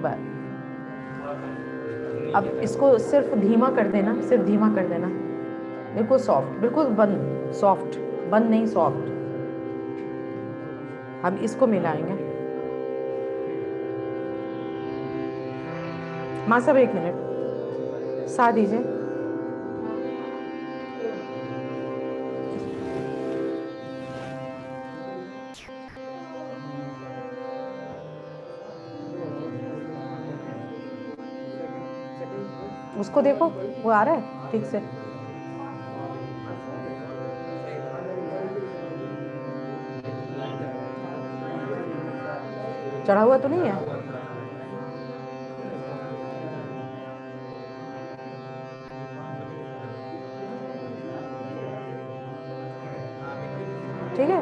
बस अब इसको सिर्फ धीमा कर देना, सिर्फ धीमा कर देना, बिल्कुल सॉफ्ट, बिल्कुल बंद, सॉफ्ट, बंद नहीं सॉफ्ट। हम इसको मिलाएंगे। माँ साहब एक मिनट, सा दीजिए। उसको देखो, वो आ रहा है ठीक से। चढ़ा हुआ तो नहीं है? ठीक है।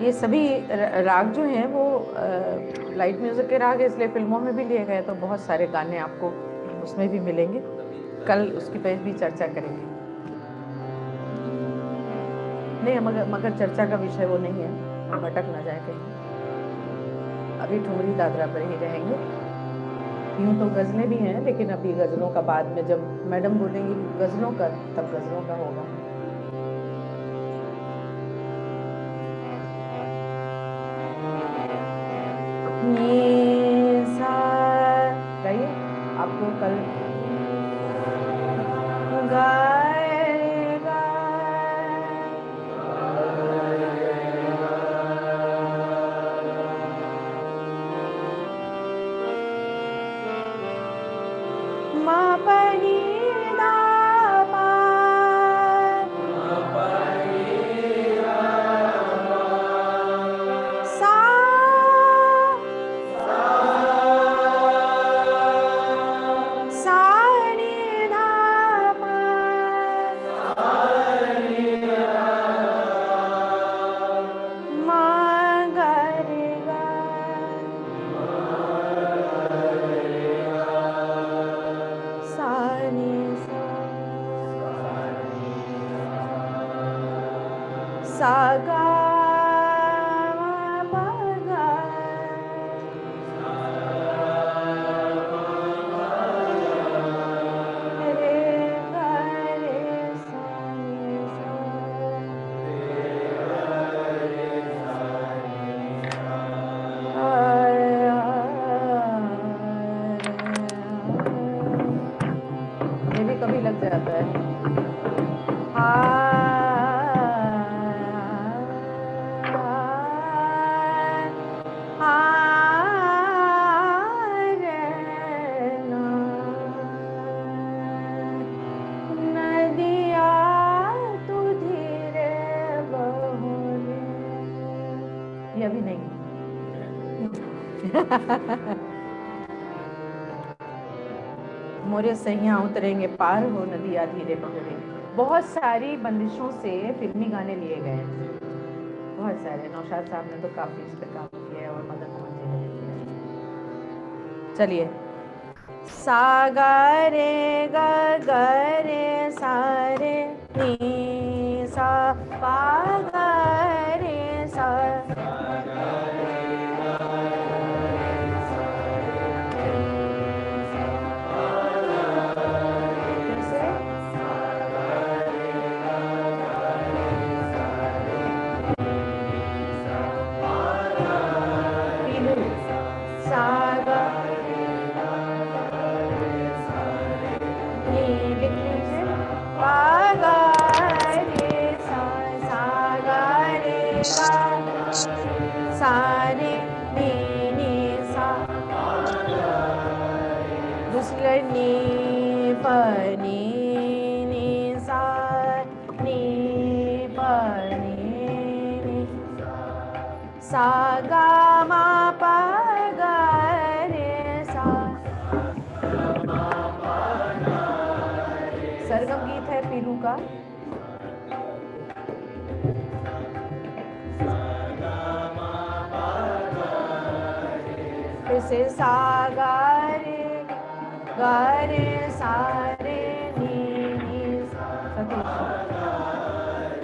ये सभी राग जो हैं वो लाइट म्यूजिक के राग है, इसलिए फिल्मों में भी लिए गए, तो बहुत सारे गाने आपको उसमें भी मिलेंगे। कल उसकी पे भी चर्चा करेंगे। नहीं, मगर चर्चा का विषय वो नहीं है, हम भटक ना जाए कहीं। अभी ठुमरी दादरा पर ही रहेंगे। यूँ तो गज़लें भी हैं, लेकिन अभी गज़लों का बाद में, जब मैडम बोलेंगी गज़लों का, तब गज़लों का होगा। गाइए, आपको कल गाएगा माँ पनी दा पा, सा सा नी धा पा, माँ गा रे गा, सा नी सा गा मा पा गा, रे गा रे सा नी सा। जाता है। नदिया तू धीरे बहो रे। ये अभी नहीं। मोरे सैया उतरेंगे पार हो नदिया धीरे बहोगे। बहुत सारी बंदिशों से फिल्मी गाने लिए गए हैं, बहुत सारे। नौशाद साहब ने तो काफी इस पे काम किया है और मदन मोहन जी ने भी किया है। चलिए, सा गा रे गा गा रे सा रे नी सा पा गा रे सा। सारे नी नी सा, दूसरी नी प नी नी सा नी प नी सा गा मा पा गा रे सा। सरगम गीत है पीलू का। से सा गा रे सा रे नी नी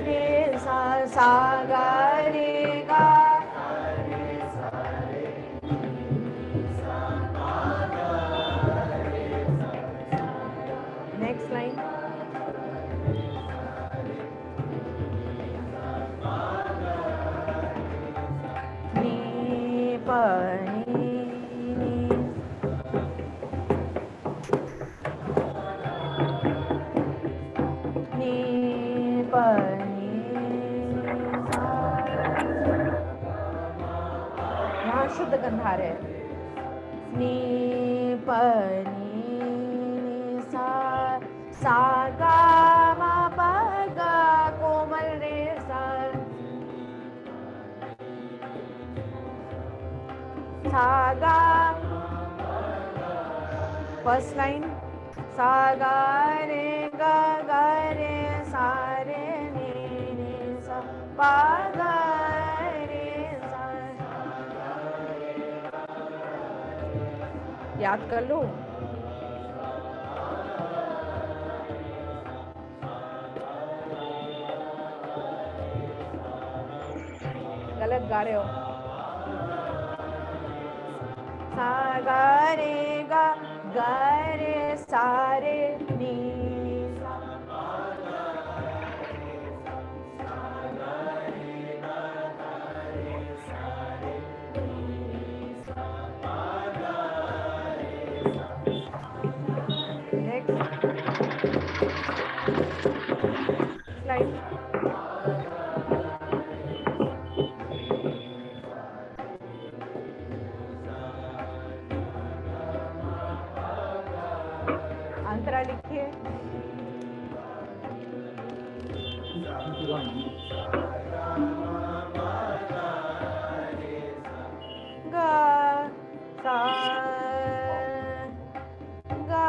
रे सा गा रे गा। Next line. नी प शुद्ध गंधार है। नी प नी सा गा मा प गा कोमल रे सा गा। फर्स्ट लाइन सा गा रे गा रे सा रे नी सा पा गा रे सा। याद कर लो। गलत गा रहे हो। सा गा रे सा रे नी सा। अंतरा लिखिए। गा सा गा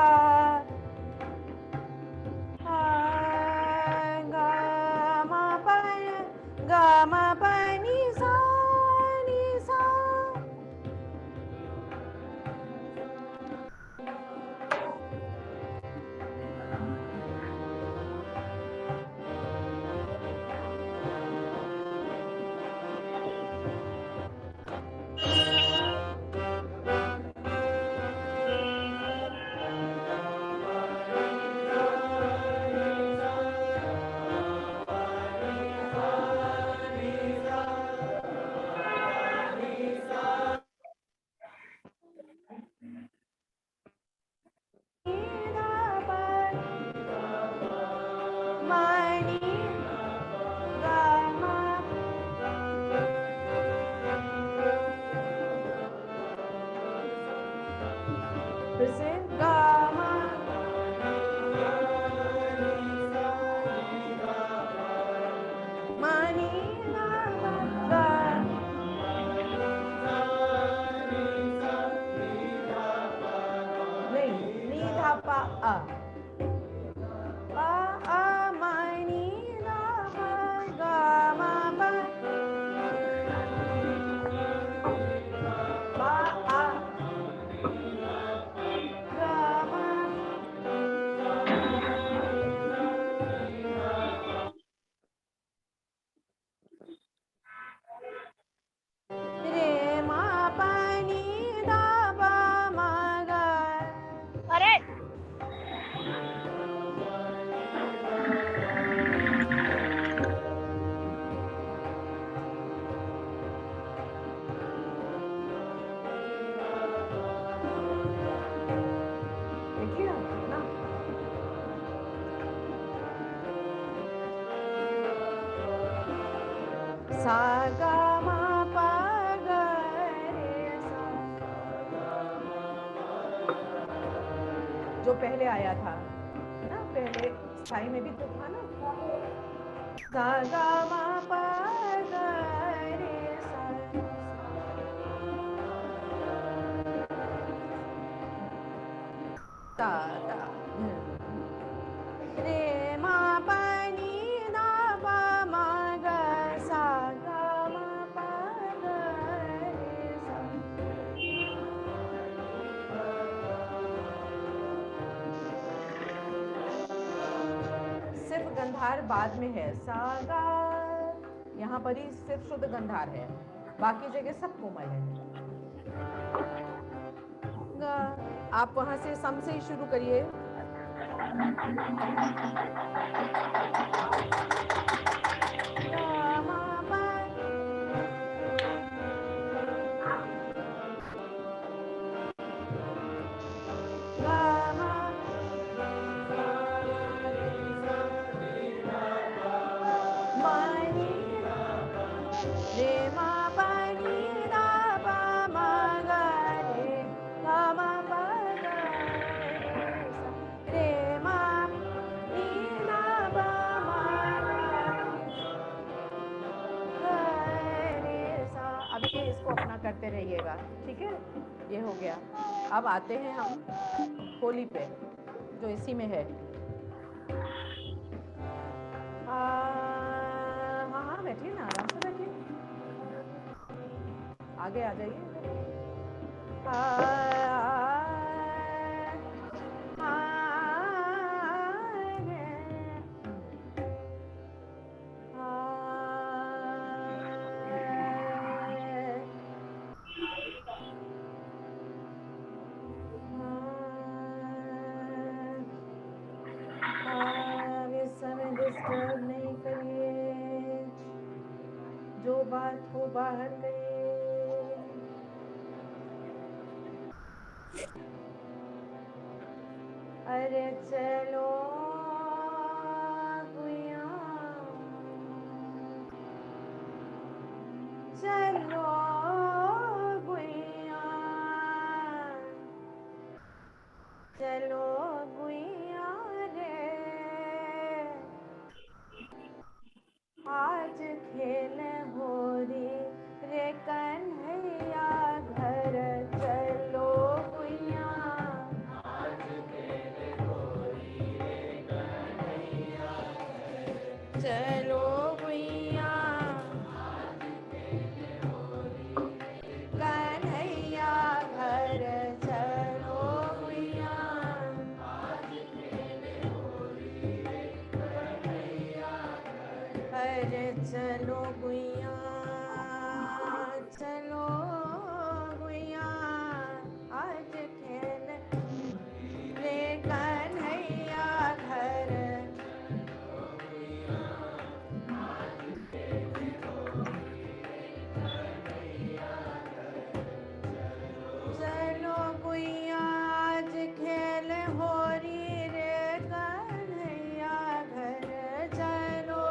गा मा प नी सा नी सा। फिर से गा मा मा नी धा पा गा नहीं नी धा पा आ पा आ मा नी धा पा गा मा पा पा आ गा मा रे मा पा नी धा पा मा गा अरे देखिए ना सा गा मा पा गा रे सा जो पहले आया था ना पहले स्थाई में भी तो था ना सा गा मा पा गा रे सा ता ता रे मा पा नी धा पा मा गा सा गा मा पा गा रे सा सिर्फ गंधार बाद में है सा गा यहाँ पर ही सिर्फ शुद्ध गंधार है बाकी जगह सब कोमल है गा आप वहां से सम से ही शुरू करिए गा मा पा गा मा मा नी रे मा पा नी धा पा मा गा रे गा मा पा गा रे सा रे मा नी धा पा मा गा रे सा अब ये इसको अपना करते रहिएगा ठीक है ये हो गया अब आते हैं हम होली पे जो इसी में है हाँ हाँ बैठिए ना आराम से बैठिए आगे आ जाइए इस समय डिस्टर्ब नहीं करिए जो बात हो बाहर करिए अरे चलो गुइया चलो गुइया चलो गुइया रे आज खेल होरी रे कन्हैया घर चलो गुइया चलो गुइया कन्हैया घर चलो गुइया अरे चलो गुइया चलो गुइया आज खेल रे कन्हैया घर चलो गुइया आज खेल होरी रे कन्हैया घर चलो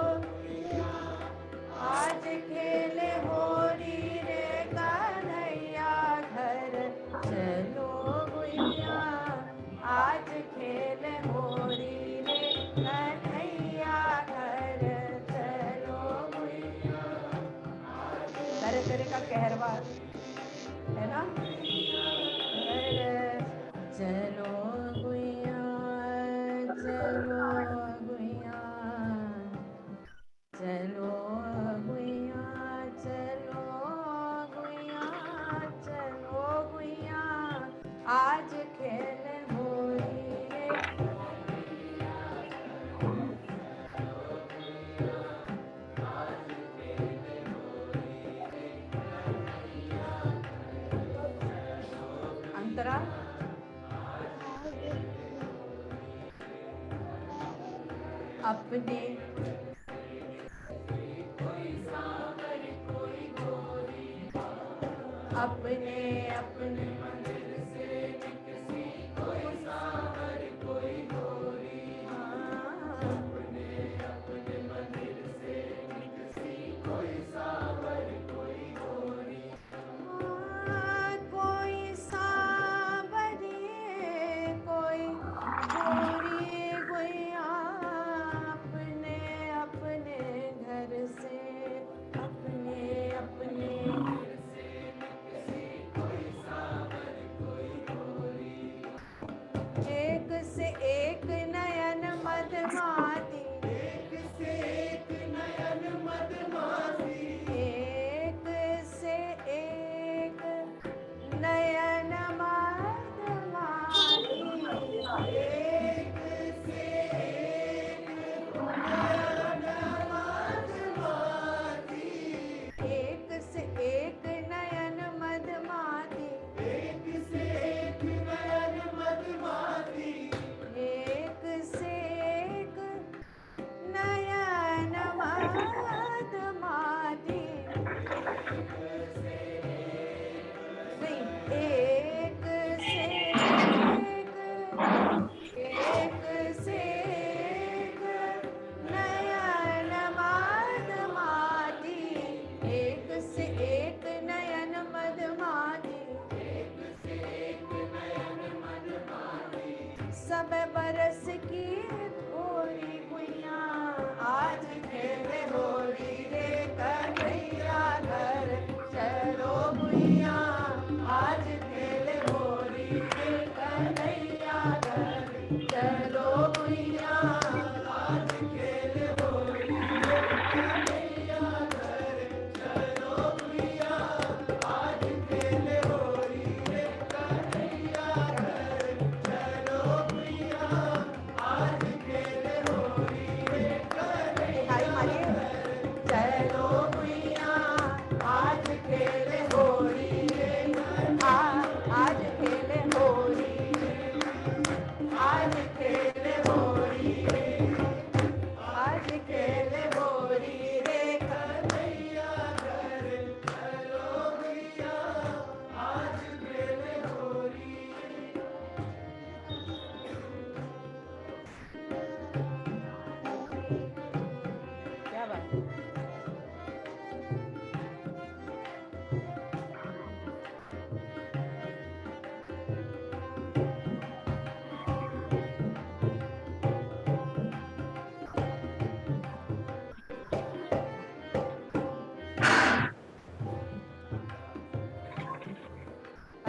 आज खेल होरी रे कन्हैया घर चलो गुइया आज खेले होली रे। अंतरा अपने अपने अपने कोई सांवरी कोई गोरी गुइया अपने अपने घर से अपने अपने एक से एक नयन मदमाती एक से एक नयन मदमाती एक से एक नयन मदमाती एक से एक नयन मदमाती एक से एक नयन मदमाती एक से एक नयन मदमाती एक से एक नयन मदमाती नहीं एक से एक नयन मदमाती एक से एक नयन मदमाती सब बरस की होली गुइया आज खेले होली रे कन्हैया घर चलो गुइया आज खेले होली रे कन्हैया घर चलो गुइया आज खेले होली रे कन्हैया घर चलो गुइया आज खेले होली रे कन्हैया घर चलो गुइया आज खेले होली रे कन्हैया चलो गुइया आज खेले होली रे आज खेले होली आज खेले होली आज खेले होली रे कन्हैया घर चलो गुइया आज खेले होली। क्या बात है?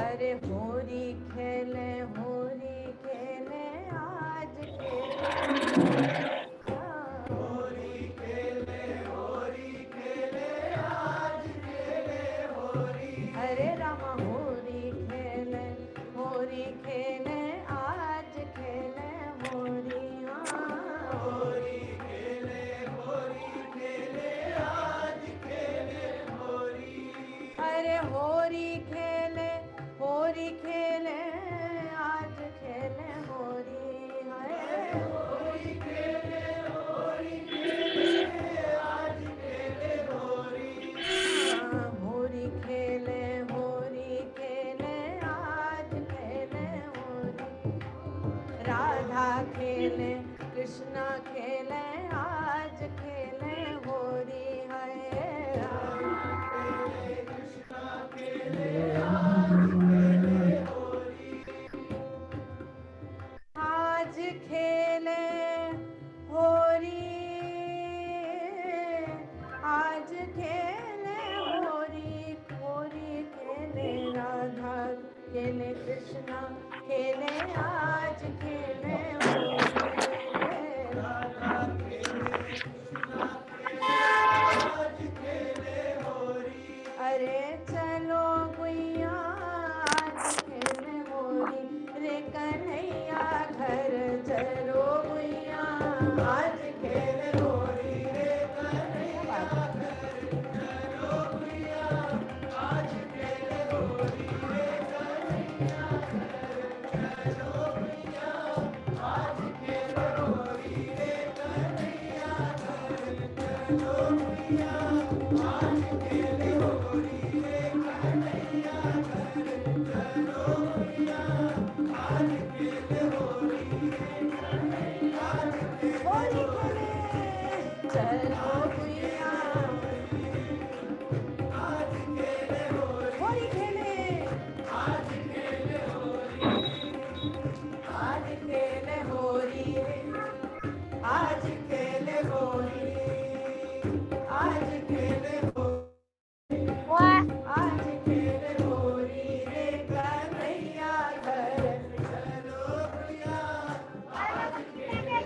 अरे होरी खेले आज खेले आज खेले होरी अरे राम होरी खेले आज खेले होरी होरी खेले आज खेले होरी अरे होरी खेले आज खेले होरी है होरी खेले आज खेले होरी होरी खेले आज खेले होरी राधा खेले कृष्णा खेले आज खेले होरी है राधा खेले कृष्णा खेले आज खेले होरी आज खेले होरी आज खेले होरी होरी खेले राधा खेले कृष्णा खेले आज खेले राधा खेले कृष्णा खेले आज खेले होरी अरे चलो गुइया आज खेले होरी कन्हैया घर चलो भैया आज खेल होली रे कन्हैया घर चलो भैया आज खेल होली रे कन्हैया घर चलो भैया आज खेल होली रे कन्हैया घर चलो भैया आज खेल होली रे कन्हैया घर चलो भैया आज खेल होली रे कन्हैया होली खेले चलो भैया आज खेल होली खेले आज खेल होली आज खेल होली आज खेल होली आज खेल होली रे कन्हैया घर चलो भैया आज खेल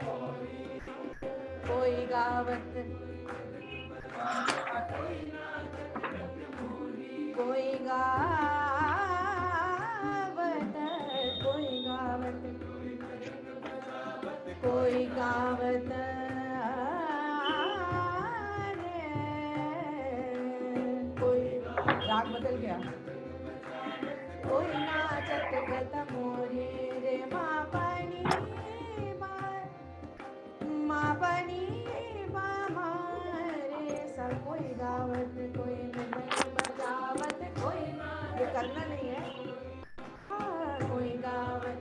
होली कोई गावत कोई गावत कोई गावत कोई गावत कोई राग बदल गया कोई नाचत गत मोरी रे माँ बनी रे सब कोई गावत कोई मृदंग बजावत कोई ये करना नहीं है कोई गावत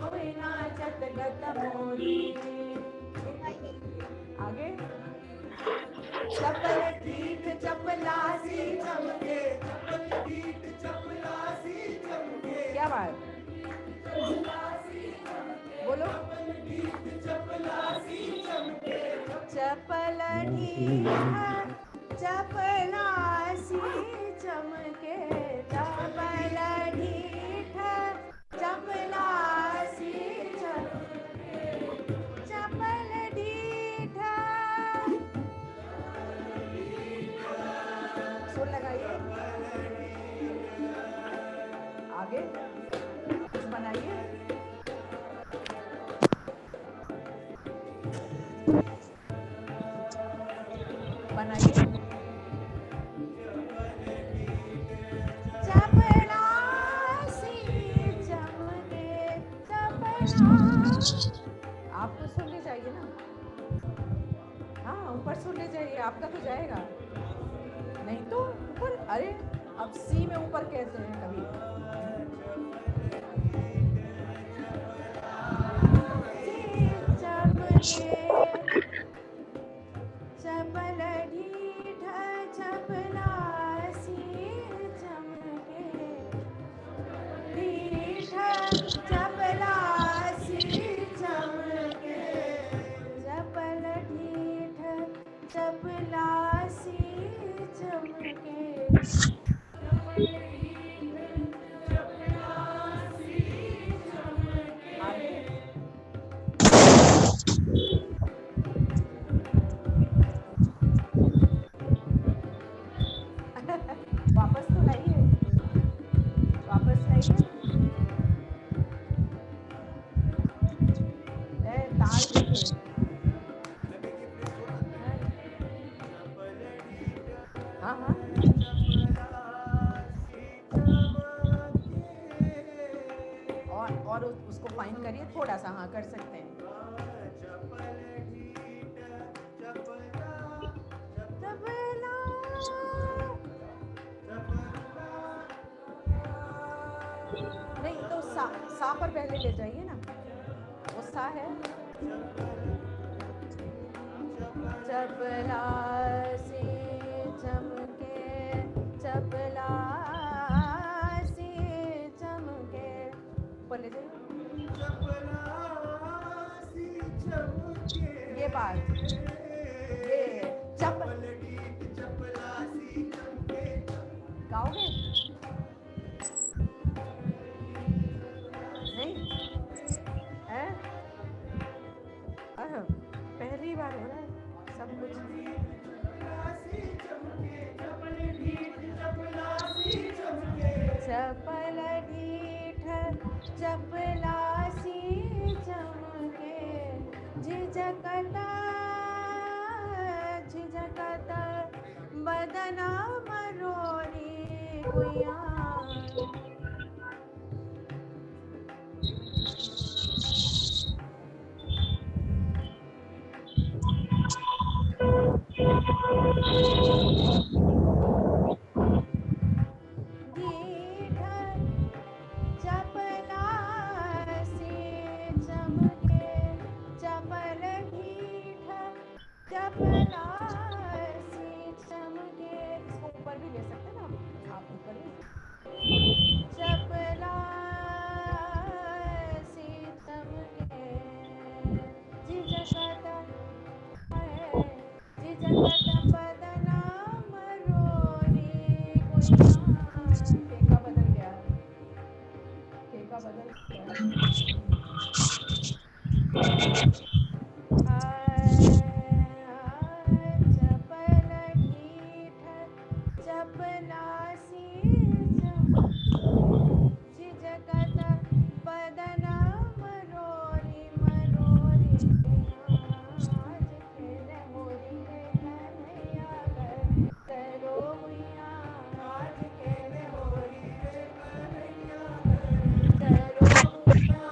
कोई नाचत गत मोरी आगे चपल ठीक चपलासी चमके चपल ठीक चपलासी चमके क्या बात बोलो चपलासी चमके चपल ठीक चपलासी चमके चपल ठीक चपलासी चमके चपल ठीक सुर लगाइए आगे कुछ बनाइए बनाइए चपलासी चमके आपको सुन ले जाइए ना हाँ ऊपर सुन ले जाइए आपका तो जाएगा नहीं तो ऊपर अरे अब सी में ऊपर कहते हैं कभी चपल ढीठ चपलासी चमके ढीठ चपलासी चमके चपल ढीठ चपलासी चमके वापस तो लाइए वापस लाइए ताल देखिए हाँ हाँ और उसको फाइन करिए थोड़ा सा हाँ कर सकते हैं नहीं तो सा पर पहले ले जाइए ना वो सा है चपलासी चमके चपलासी चमके ऊपर ले जाइए ये बात, ये गाओगे नहीं है? पहली बार हो रहा है सब कुछ। चपल ढीठ चपलासी चमके, झिझकता झिझकता बदना मरोरी गुया। ऊपर भी ले सकते ना आप, ऊपर भी। चपलासी चमके, झिझकता बदना मरोरी गुया। ठेका बदल गया, ठेका बदल गया। चपल ढीठ चपलासी झिझकता बदना मरोरी मरोरी। आज खेले होरी रे कन्हैया करो भैया। आज खेले होरी रे कन्हैया करो भैया।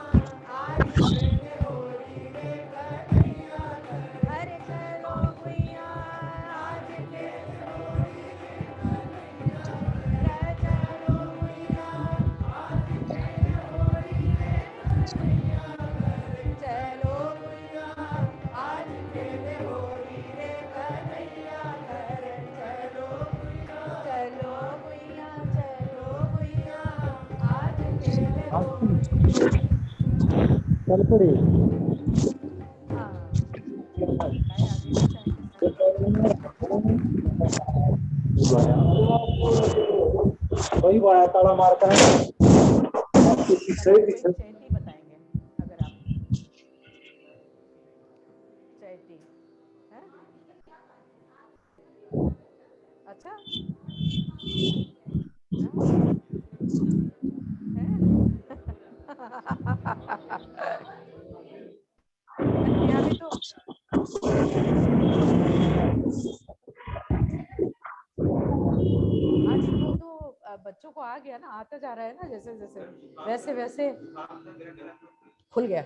आज खेले होरी रे कन्हैया अरे करो भैया। आज खेले होरी रे कन्हैया करो भैया। आज खेले होरी रे कन्हैया चलो भैया। आज खेले होरी रे कन्हैया चलो भैया। चलो भैया चलो भैया। आज खेले होरी। चल पड़ी हाँ वही वाया ताला मारता है पीछे चैती बताएंगे अगर आप चैती है। अच्छा यहाँ भी तो आजकल तो बच्चों को आ गया ना, आता जा रहा है ना, जैसे जैसे वैसे वैसे खुल गया।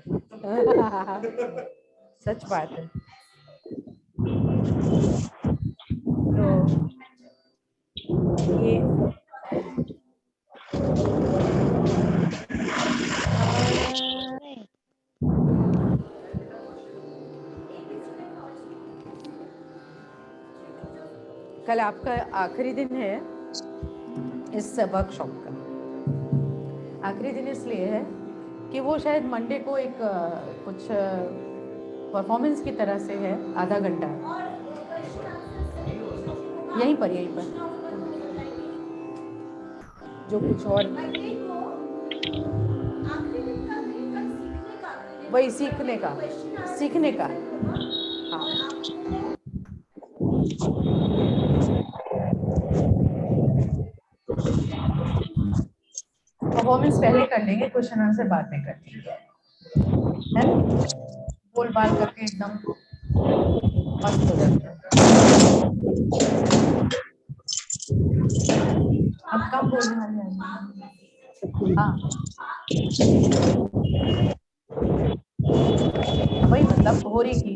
सच बात है। तो ये कल आपका आखिरी दिन है इस वर्कशॉप का। आखिरी दिन इसलिए है कि वो शायद मंडे को एक कुछ परफॉर्मेंस की तरह से है, आधा घंटा यहीं पर जो कुछ और वही सीखने का हाँ। परफॉर्मेंस पहले कर लेंगे, क्वेश्चन आंसर बाद में कर लेंगे, है बोल बाल करके एकदम मस्त हो जाता है। अब कब बोलने वाले हैं? हाँ वही मतलब हो रही की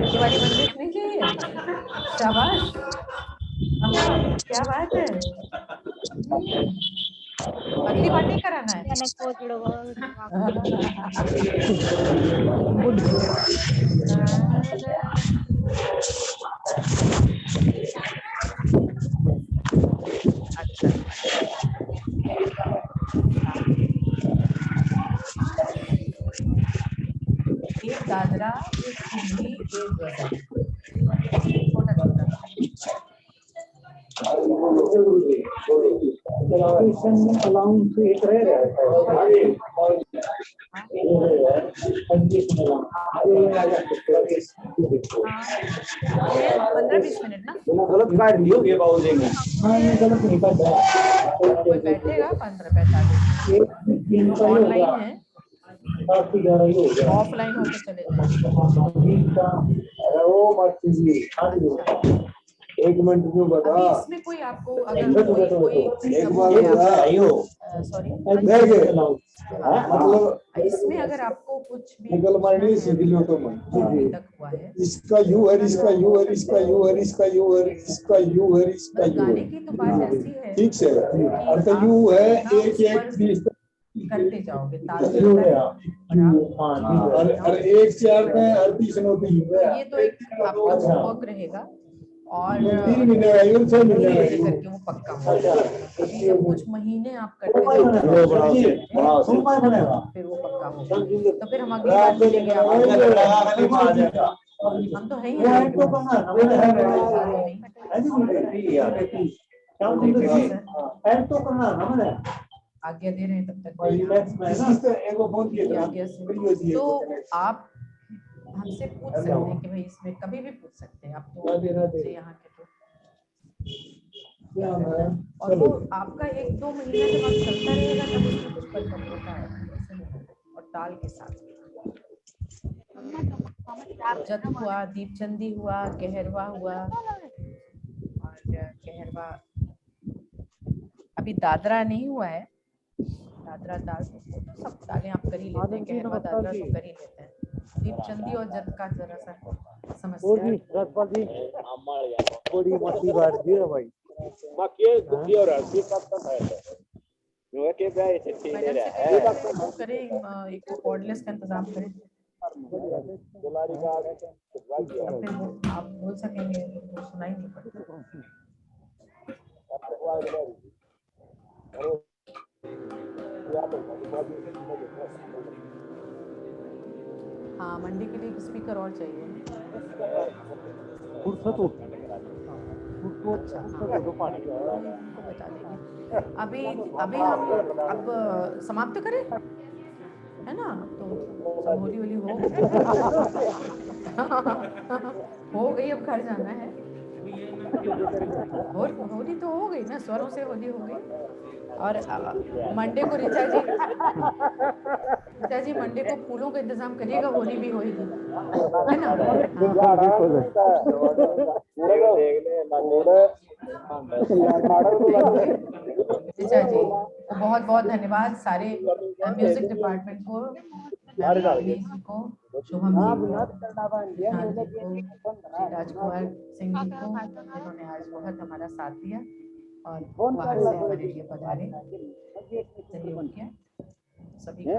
ये वाली बंदिश नहीं चाहिए। शाबाश, क्या बात है। अगली बार नहीं कराना है। अच्छा दादरा, एक सिंधी, एक गजल, छोटा छोटा। हाँ 15-20 मिनट ना, गलत काट लियो ये बाबू देंगे। हाँ ये गलत नहीं काटा है। कोई बैठेगा 15-45 ऑनलाइन है, ऑफलाइन होके चले जाएंगे। एक मिनट क्यों बता। अभी इसमें कोई आपको अगर कोई सॉरी मतलब इसमें अगर आपको कुछ भी निकल मारनी सीखियो तो मैं अभी तक हुआ है, इसका यू है, इसका यू है, इसका यू है, इसका यू है, इसका यू है, इसका यू गाने है। की तो बात ऐसी है ठीक से अर्थ यू है, एक एक बीस करते जाओगे ताल और एक चार में हर तीस नोटी ये तो एक आपका होमवर्क रहेगा और 3 महीने आएंगे 6 महीने धीरे आएंगे करके वो पक्का होगा। अभी जब कुछ महीने आप करते जाओगे फिर वो पक्का होगा, तो फिर हम अगली बार मिलेंगे हम तो है ही आज्ञा दे रहे हैं तब तक आज्ञा से। तो आप हमसे पूछ सकते हैं कि भाई इसमें कभी भी पूछ सकते हैं आप तो यहाँ के तो और वो आपका 1-2 महीना जब आप चलता रहेगा तब उसमें कुछ परफेक्ट होता है और ताल के साथ जत हुआ, दीपचंदी हुआ, कहरवा हुआ और कहरवा अभी दादरा नहीं हुआ है, दादरा ताल तो सब तालें आप कर ही लेते हैं, कहरवा दादरा तो कर ही लेते हैं, दीपचंदी और जत का जरा सा समस्या है। बड़ी मस्ती बात दी है भाई बाकी दुखी हो रहा है ये बात है जो है कि भाई ठीक ले रहा है करें एक कॉर्डलेस का इंतजाम करें दुलारी का आगे फिर वो आप बोल सकेंगे तो सुनाई नहीं पड़ता। हाँ मंडी के लिए एक स्पीकर और चाहिए बता देंगे। अभी अभी हम अब समाप्त करें है ना, तो सब होली होली हो गई अब घर जाना है और होली तो हो गई ना, स्वरों से होली हो गई। और मंडे को ऋचा जी मंडे को फूलों का इंतजाम करिएगा, होली भी होगी है ना। ऋचा जी बहुत बहुत धन्यवाद सारे म्यूजिक डिपार्टमेंट को, जी को, शुभम जी को, राजकुमार सिंह जी को जिन्होंने आज बहुत हमारा साथ दिया और बाहर से हमारे लिए पधारे सहयोग किया सभी का।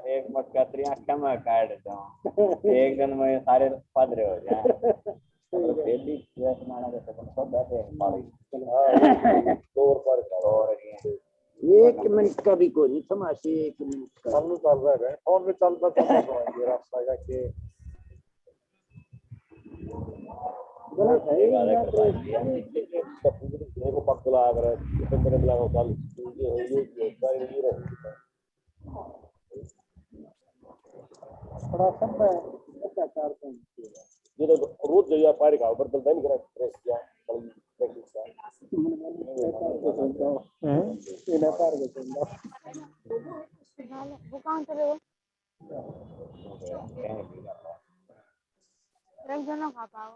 एक मटका आख्या में काट दो एक दिन में सारे पादरे हो जाए एक मिनट का भी कोई नहीं समाशी 1 मिनट का चालू चल रहा है फोन में चलता रास्ता का के गलत है को पक्का लग रहा है पंद्रह लगा चल थोड़ा सब ऐसा करते हैं ये तो रोज जो या पार का ऊपर चलता नहीं करा प्रेस किया प्रैक्टिस का इन पार के चलता वो कहां चले हो एक जना खा पाओ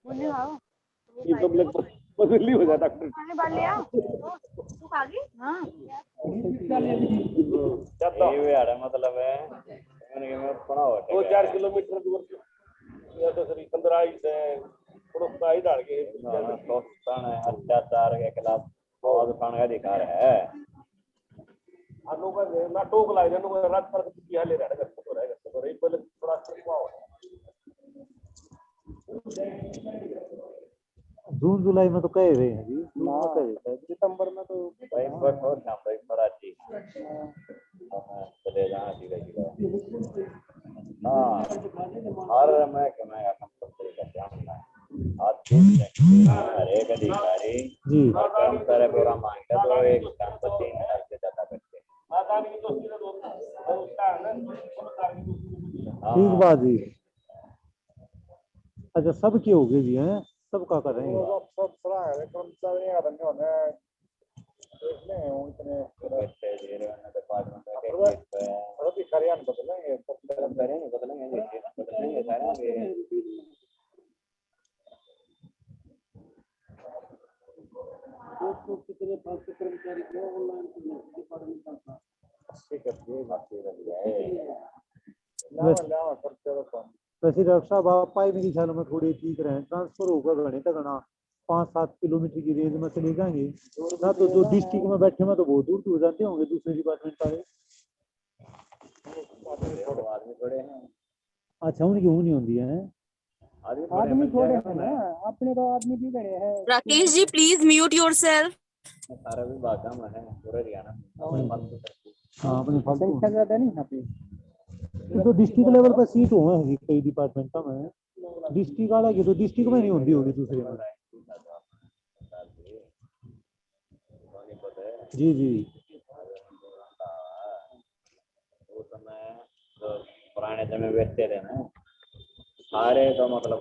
मुन्नी खाओ ये सब लोग बदली हो जाता खाने बाल लिया तू खा गई हां ये यार मतलब है मैंने मैं पढ़ा हो 2-4 किलोमीटर दूर या तो सरी 15 से थोड़ा साइड डाल के शोषण अत्याचार के खिलाफ बहुत खाने का अधिकार है आनो का ना टोक ला जानो का रात पर की हाले रहा करते तो रहेगा तो रही पहले थोड़ा हुआ जून जुलाई में तो कहे हुए हैं जी सितंबर में तो भाई पर और ना भाई कराची चले जाना सीधा सीधा हाँ और मैं कि मैं कंपनी का ध्यान ना आज हर एक अधिकारी जी और कर्मचारी पूरा मांगता तो एक काम तो 3 साल से ज्यादा करते ठीक बात जी। अच्छा सब के हो गए जी हैं, सब का कर रहे हैं सब सलाह है कर्मचारी आ रहे होने इसमें इतने बच्चे धीरे होने डिपार्टमेंट में अभी कार्यान बदलेंगे बदलेंगे सारे कितने फालतू कर्मचारी को ऑनलाइन डिपार्टमेंट का वैसे डॉक्टर साहब आप पाए मेरी ख्याल में थोड़े ठीक रहे ट्रांसफर होगा घने तक ना 5-7 किलोमीटर की रेंज में चले जाएंगे ना तो जो डिस्ट्रिक्ट में बैठे में तो बहुत दूर दूर जाते होंगे दूसरे डिपार्टमेंट वाले आदमी थोड़े हैं अच्छा उनकी ऊनी होती है आदमी थोड़े हैं ना अपने तो आदमी भी बड़े हैं Rakesh ji please mute yourself. सारा विभाग में है पूरे हरियाणा हाँ अपने संख्या ज्यादा नहीं यहाँ पे तो डिस्ट्रिक्ट लेवल पर सीट हुआ है कई डिपार्टमेंट का में डिस्ट्रिक्ट वाला की तो डिस्ट्रिक्ट में नहीं होती होगी दूसरे में जी जी उस समय जो पुराने समय बेचते थे ना सारे तो मतलब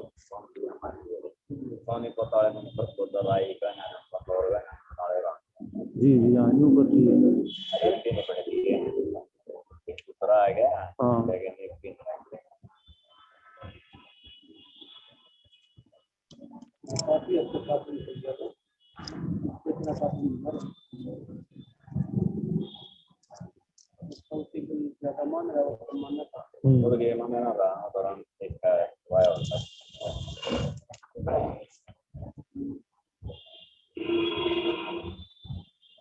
सोनी कोताले में सबको दवाई करना जी जी हाँ यूँ करती है दूसरा आ गया हाँ काफी अच्छा काफी ज्यादा मान रहा और ये माने ना रहा दौरान देखा है वाया होता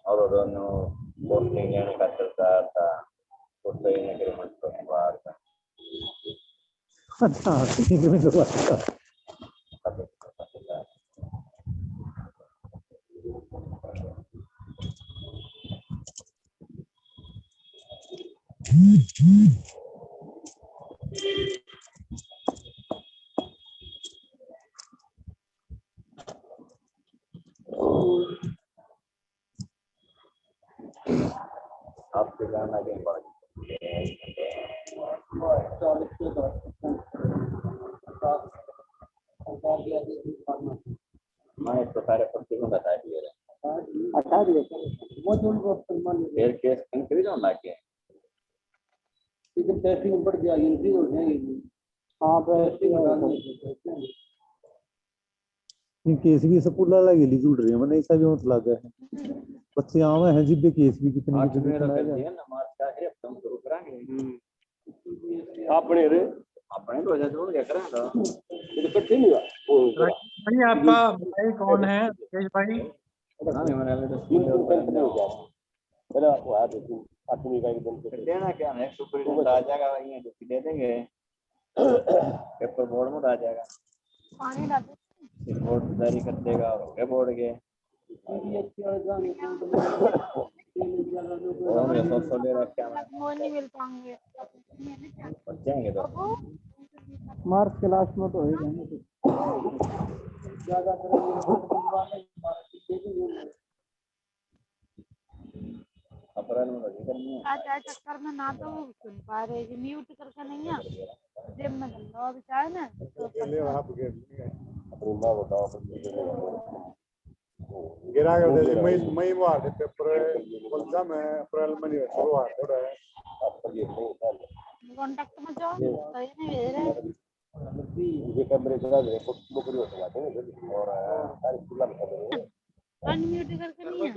और दोनों पोस्टिंग लेने का चलता था पोस्टिंग लेने के लिए मतलब बाहर का अच्छा ठीक है तो अच्छा आपके गाना के बाद मैं तो सारे पोस्टिंग बता दिए हटा दिए फिर केस इंक्रीज होना क्या लेकिन टेस्टिंग बढ़ जाएगी इंक्रीज हो जाएगी हाँ केस भी सपुला लगे ली जुड़ रहे हैं मैंने ऐसा भी मत लगा है बच्चे आवे हैं जिब्बे केस भी कितने कितने कर दिया ना मार्च का है हम शुरू करेंगे अपने रे अपने तो ऐसा छोड़ क्या करेंगे ये तो कठिन हुआ भाई आपका भाई कौन है राकेश भाई? ना नहीं मैंने तो स्कूल लेवल पर नहीं हो पहले आपको आ दे आठवीं का एकदम देना क्या है सुपर आ जाएगा ये दे देंगे पेपर बोर्ड में आ जाएगा पानी डाल बोर्ड जारी कर देगा और बोर्ड के ले रखे वो नहीं मिल पाएंगे बचेंगे तो मार्च के लास्ट में तो हो जाएंगे ज्यादा अप्रैल में लगी करनी है आज चक्कर में ना तो वो सुन पा रहे कि म्यूट करके नहीं है जिम में चल रहा अभी चाहे ना तो अपनी माँ बताओ गिरा कर दे मई में आते पेपर बोलता मैं अप्रैल में नहीं शुरू आ थोड़ा है आपका ये नहीं था कांटेक्ट में जाओ सही नहीं भेज रहे ये कैमरे चला दे नौकरी हो जाते हैं और सारी खुला कर दे अनम्यूट करके नहीं है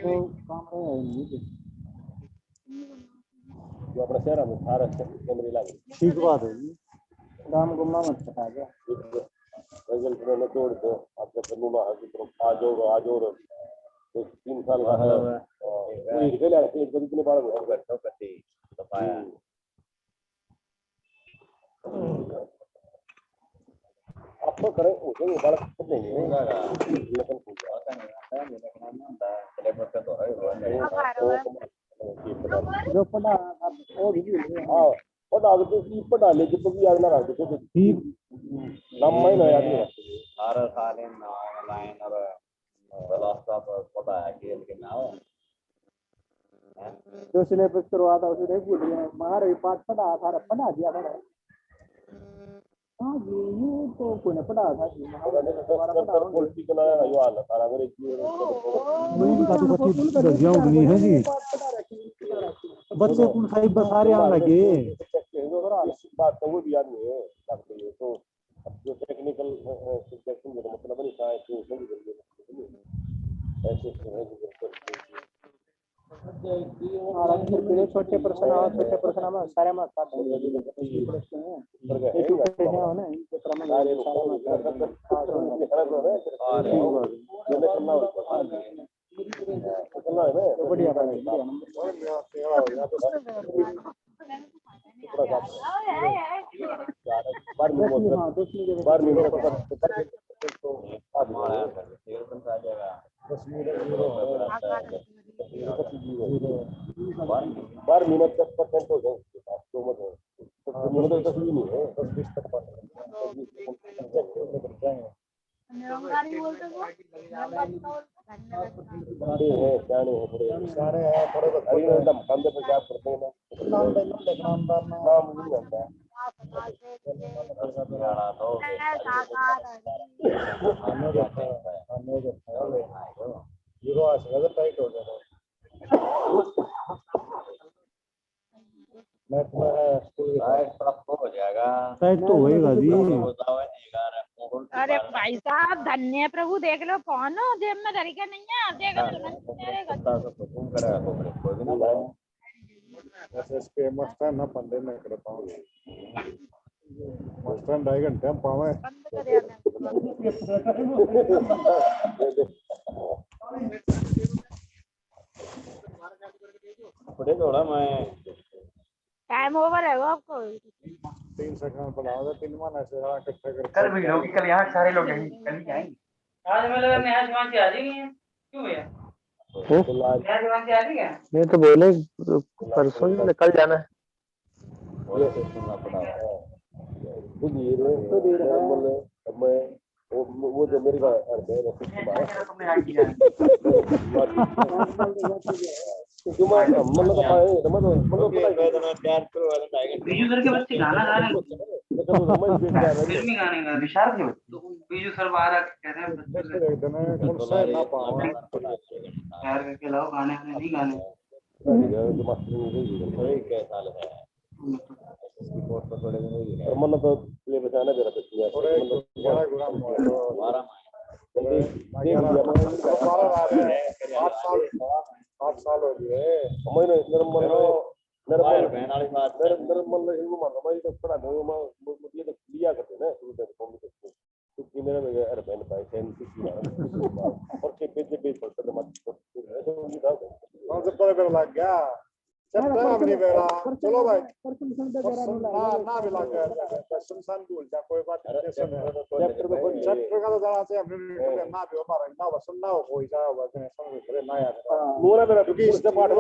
तो काम है जो अपना शहर में सारा कैमरे लगे ठीक बात है जी काम गुम्मा मत बता दे रिजल्ट में तोड़ दो आपके तनुमा की तरफ आज और 3 साल का है पूरी खेल है एक कितने बार हो गया तो करती तो पाया आप तो करें उसे ये बात नहीं है लेकिन जो पढ़ा वो भी हाँ पढ़ा तो की पढ़ा ले जब भी याद ना रख दो ठीक लम्बा ही ना याद नहीं हर साल इन ऑनलाइन और वेलोसिटी पर पता है खेल के नाम जो सिलेबस करवा था उसने भूल गया महाराज पाठ पढ़ा था पढ़ा दिया था हाँ जी ये तो कोई ने पढ़ा था जी दोबारा पढ़ा पॉलिटिकल आया यो हाल सारा मेरे जीवन वही का तो कति दर्जियां उगनी है जी बच्चे कौन साहिब बस सारे आने लगे बात तो वो भी याद नहीं है लगती है तो अब जो टेक्निकल सब्जेक्ट में मतलब नहीं था ऐसे छोटे प्रश्न में सारे में बढ़िया बार मिनट 10% हो जाए तो मतलब नहीं है 10-20 तक निरंकारी बोलते हो बड़े हैं जाने हैं बड़े सारे हैं थोड़े अरे एकदम कंधे पे क्या करते हैं नाम नहीं आता है टाइट हो जाएगा मैं तुम्हारा स्कूल हो जाएगा टाइट तो होएगा जी अरे भाई साहब धन्य प्रभु देख लो कौन हो जेब में तरीका नहीं है देख लो एसएसपी मस्तान ना पंडे में कर पाऊंगा मस्तान 2.5 घंटे हम पावे बंद कर यार बड़े थोड़ा मैं टाइम ओवर है वो आपको 3 सेकंड बढ़ाओ 3 मान ऐसे इकट्ठा कर कल भी लोग कल यहाँ सारे लोग यहीं कल ही आएंगे आज मैं लगा नेहा जवान से आ जाएंगे क्यों भैया नेहा जवान से आ जाएंगे मैं तो बोले परसों कल जाना है ये सुनना पड़ा तो दे रहा मैं वो जो मेरी बात है मतलब बीजू सर के बच्चे गाना गा रहे हैं फिल्मी गाने गा विशाल के बच्चे बीजू सर बाहर कह रहे हैं यार करके लाओ गाने नहीं गाने मतलब तो ये बताना जरा थोड़े 8 साल हो गए मैंने निर्मल हिंदू मान मैं तो पढ़ा दो मुझे तो लिया करते ना शुरू से क्योंकि मेरा मेरे बहन भाई सेम और के पे पढ़ते मत कौन से पढ़े लग गया चलो भाई ना भी लग गया सुनसान भूल जा कोई बात नहीं चैप्टर का तो जरा से हमने ना भी हमारा ना सुनना हो कोई जाओ ना यार मोरा मेरा क्योंकि इससे पाठ